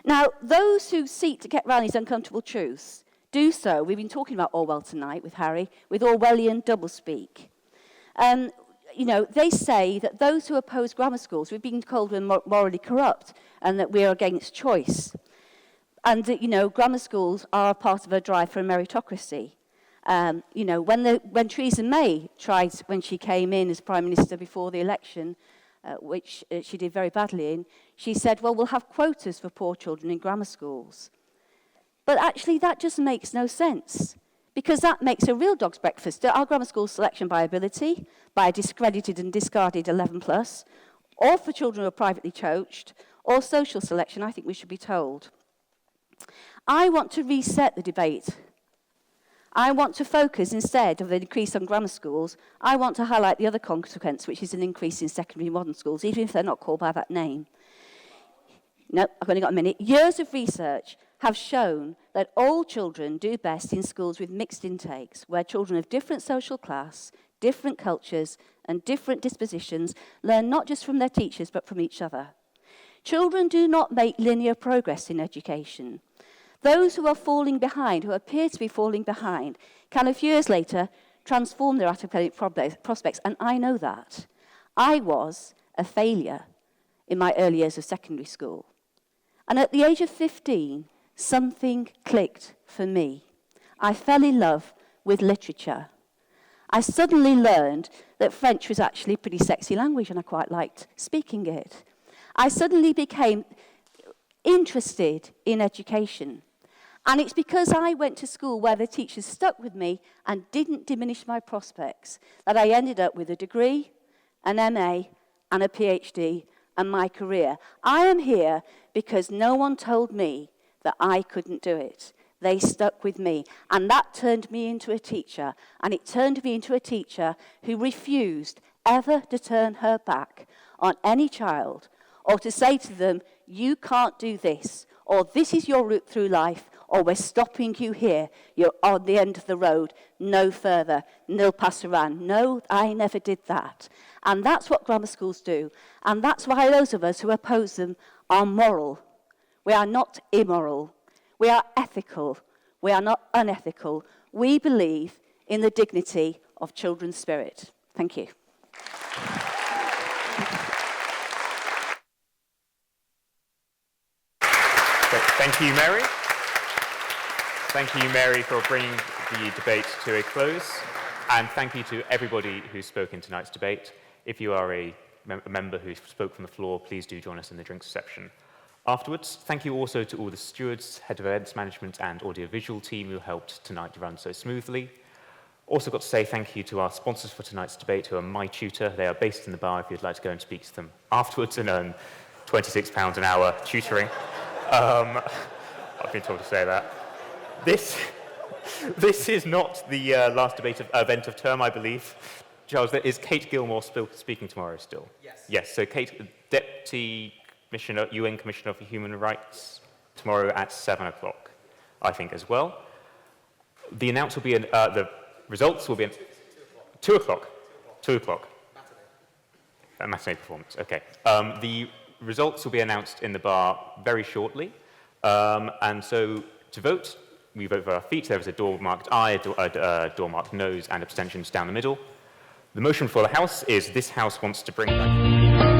Now, those who seek to get around these uncomfortable truths do so. We've been talking about Orwell tonight with Harry, with Orwellian doublespeak. You know, they say that those who oppose grammar schools, we've been called morally corrupt, and that we are against choice. And that, you know, grammar schools are part of a drive for a meritocracy. You know, when Theresa May tried, when she came in as Prime Minister before the election, which she did very badly in, she said, well, we'll have quotas for poor children in grammar schools. But actually, that just makes no sense, because that makes a real dog's breakfast. Are grammar schools selection by ability, by a discredited and discarded 11 plus, or for children who are privately coached, or social selection? I think we should be told. I want to reset the debate. I want to focus, instead of the increase on grammar schools, I want to highlight the other consequence, which is an increase in secondary modern schools, even if they're not called by that name. No, I've only got a minute. Years of research have shown that all children do best in schools with mixed intakes, where children of different social class, different cultures, and different dispositions learn not just from their teachers, but from each other. Children do not make linear progress in education. Those who are falling behind, who appear to be falling behind, can a few years later transform their academic prospects, and I know that. I was a failure in my early years of secondary school. And at the age of 15, something clicked for me. I fell in love with literature. I suddenly learned that French was actually a pretty sexy language, and I quite liked speaking it. I suddenly became interested in education. And it's because I went to school where the teachers stuck with me and didn't diminish my prospects that I ended up with a degree, an MA, and a PhD, and my career. I am here because no one told me that I couldn't do it. They stuck with me, and that turned me into a teacher, and it turned me into a teacher who refused ever to turn her back on any child, or to say to them, you can't do this, or this is your route through life, or we're stopping you here, you're on the end of the road, no further, nil passeran. No, I never did that. And that's what grammar schools do, and that's why those of us who oppose them are moral. We are not immoral. We are ethical. We are not unethical. We believe in the dignity of children's spirit. Thank you. Thank you, Mary. Thank you, Mary, for bringing the debate to a close. And thank you to everybody who spoke in tonight's debate. If you are a member who spoke from the floor, please do join us in the drinks reception afterwards. Thank you also to all the stewards, head of events management, and audiovisual team who helped tonight to run so smoothly. Also got to say thank you to our sponsors for tonight's debate, who are My Tutor. They are based in the bar if you'd like to go and speak to them afterwards and earn £26 an hour tutoring. I've been told to say that. This is not the last event of term, I believe. Charles, there is Kate Gilmore speaking tomorrow still? Yes. Yes, so Kate, Deputy Commissioner, UN Commissioner for Human Rights, tomorrow at 7 o'clock, I think, as well. The announcement will be, the results will be at 2 o'clock. 2 o'clock. A matinee performance, okay. The results will be announced in the bar very shortly. And so to vote, we vote with our feet. There is a door marked aye, a door marked noes, and abstentions down the middle. The motion for the House is this House wants to bring back...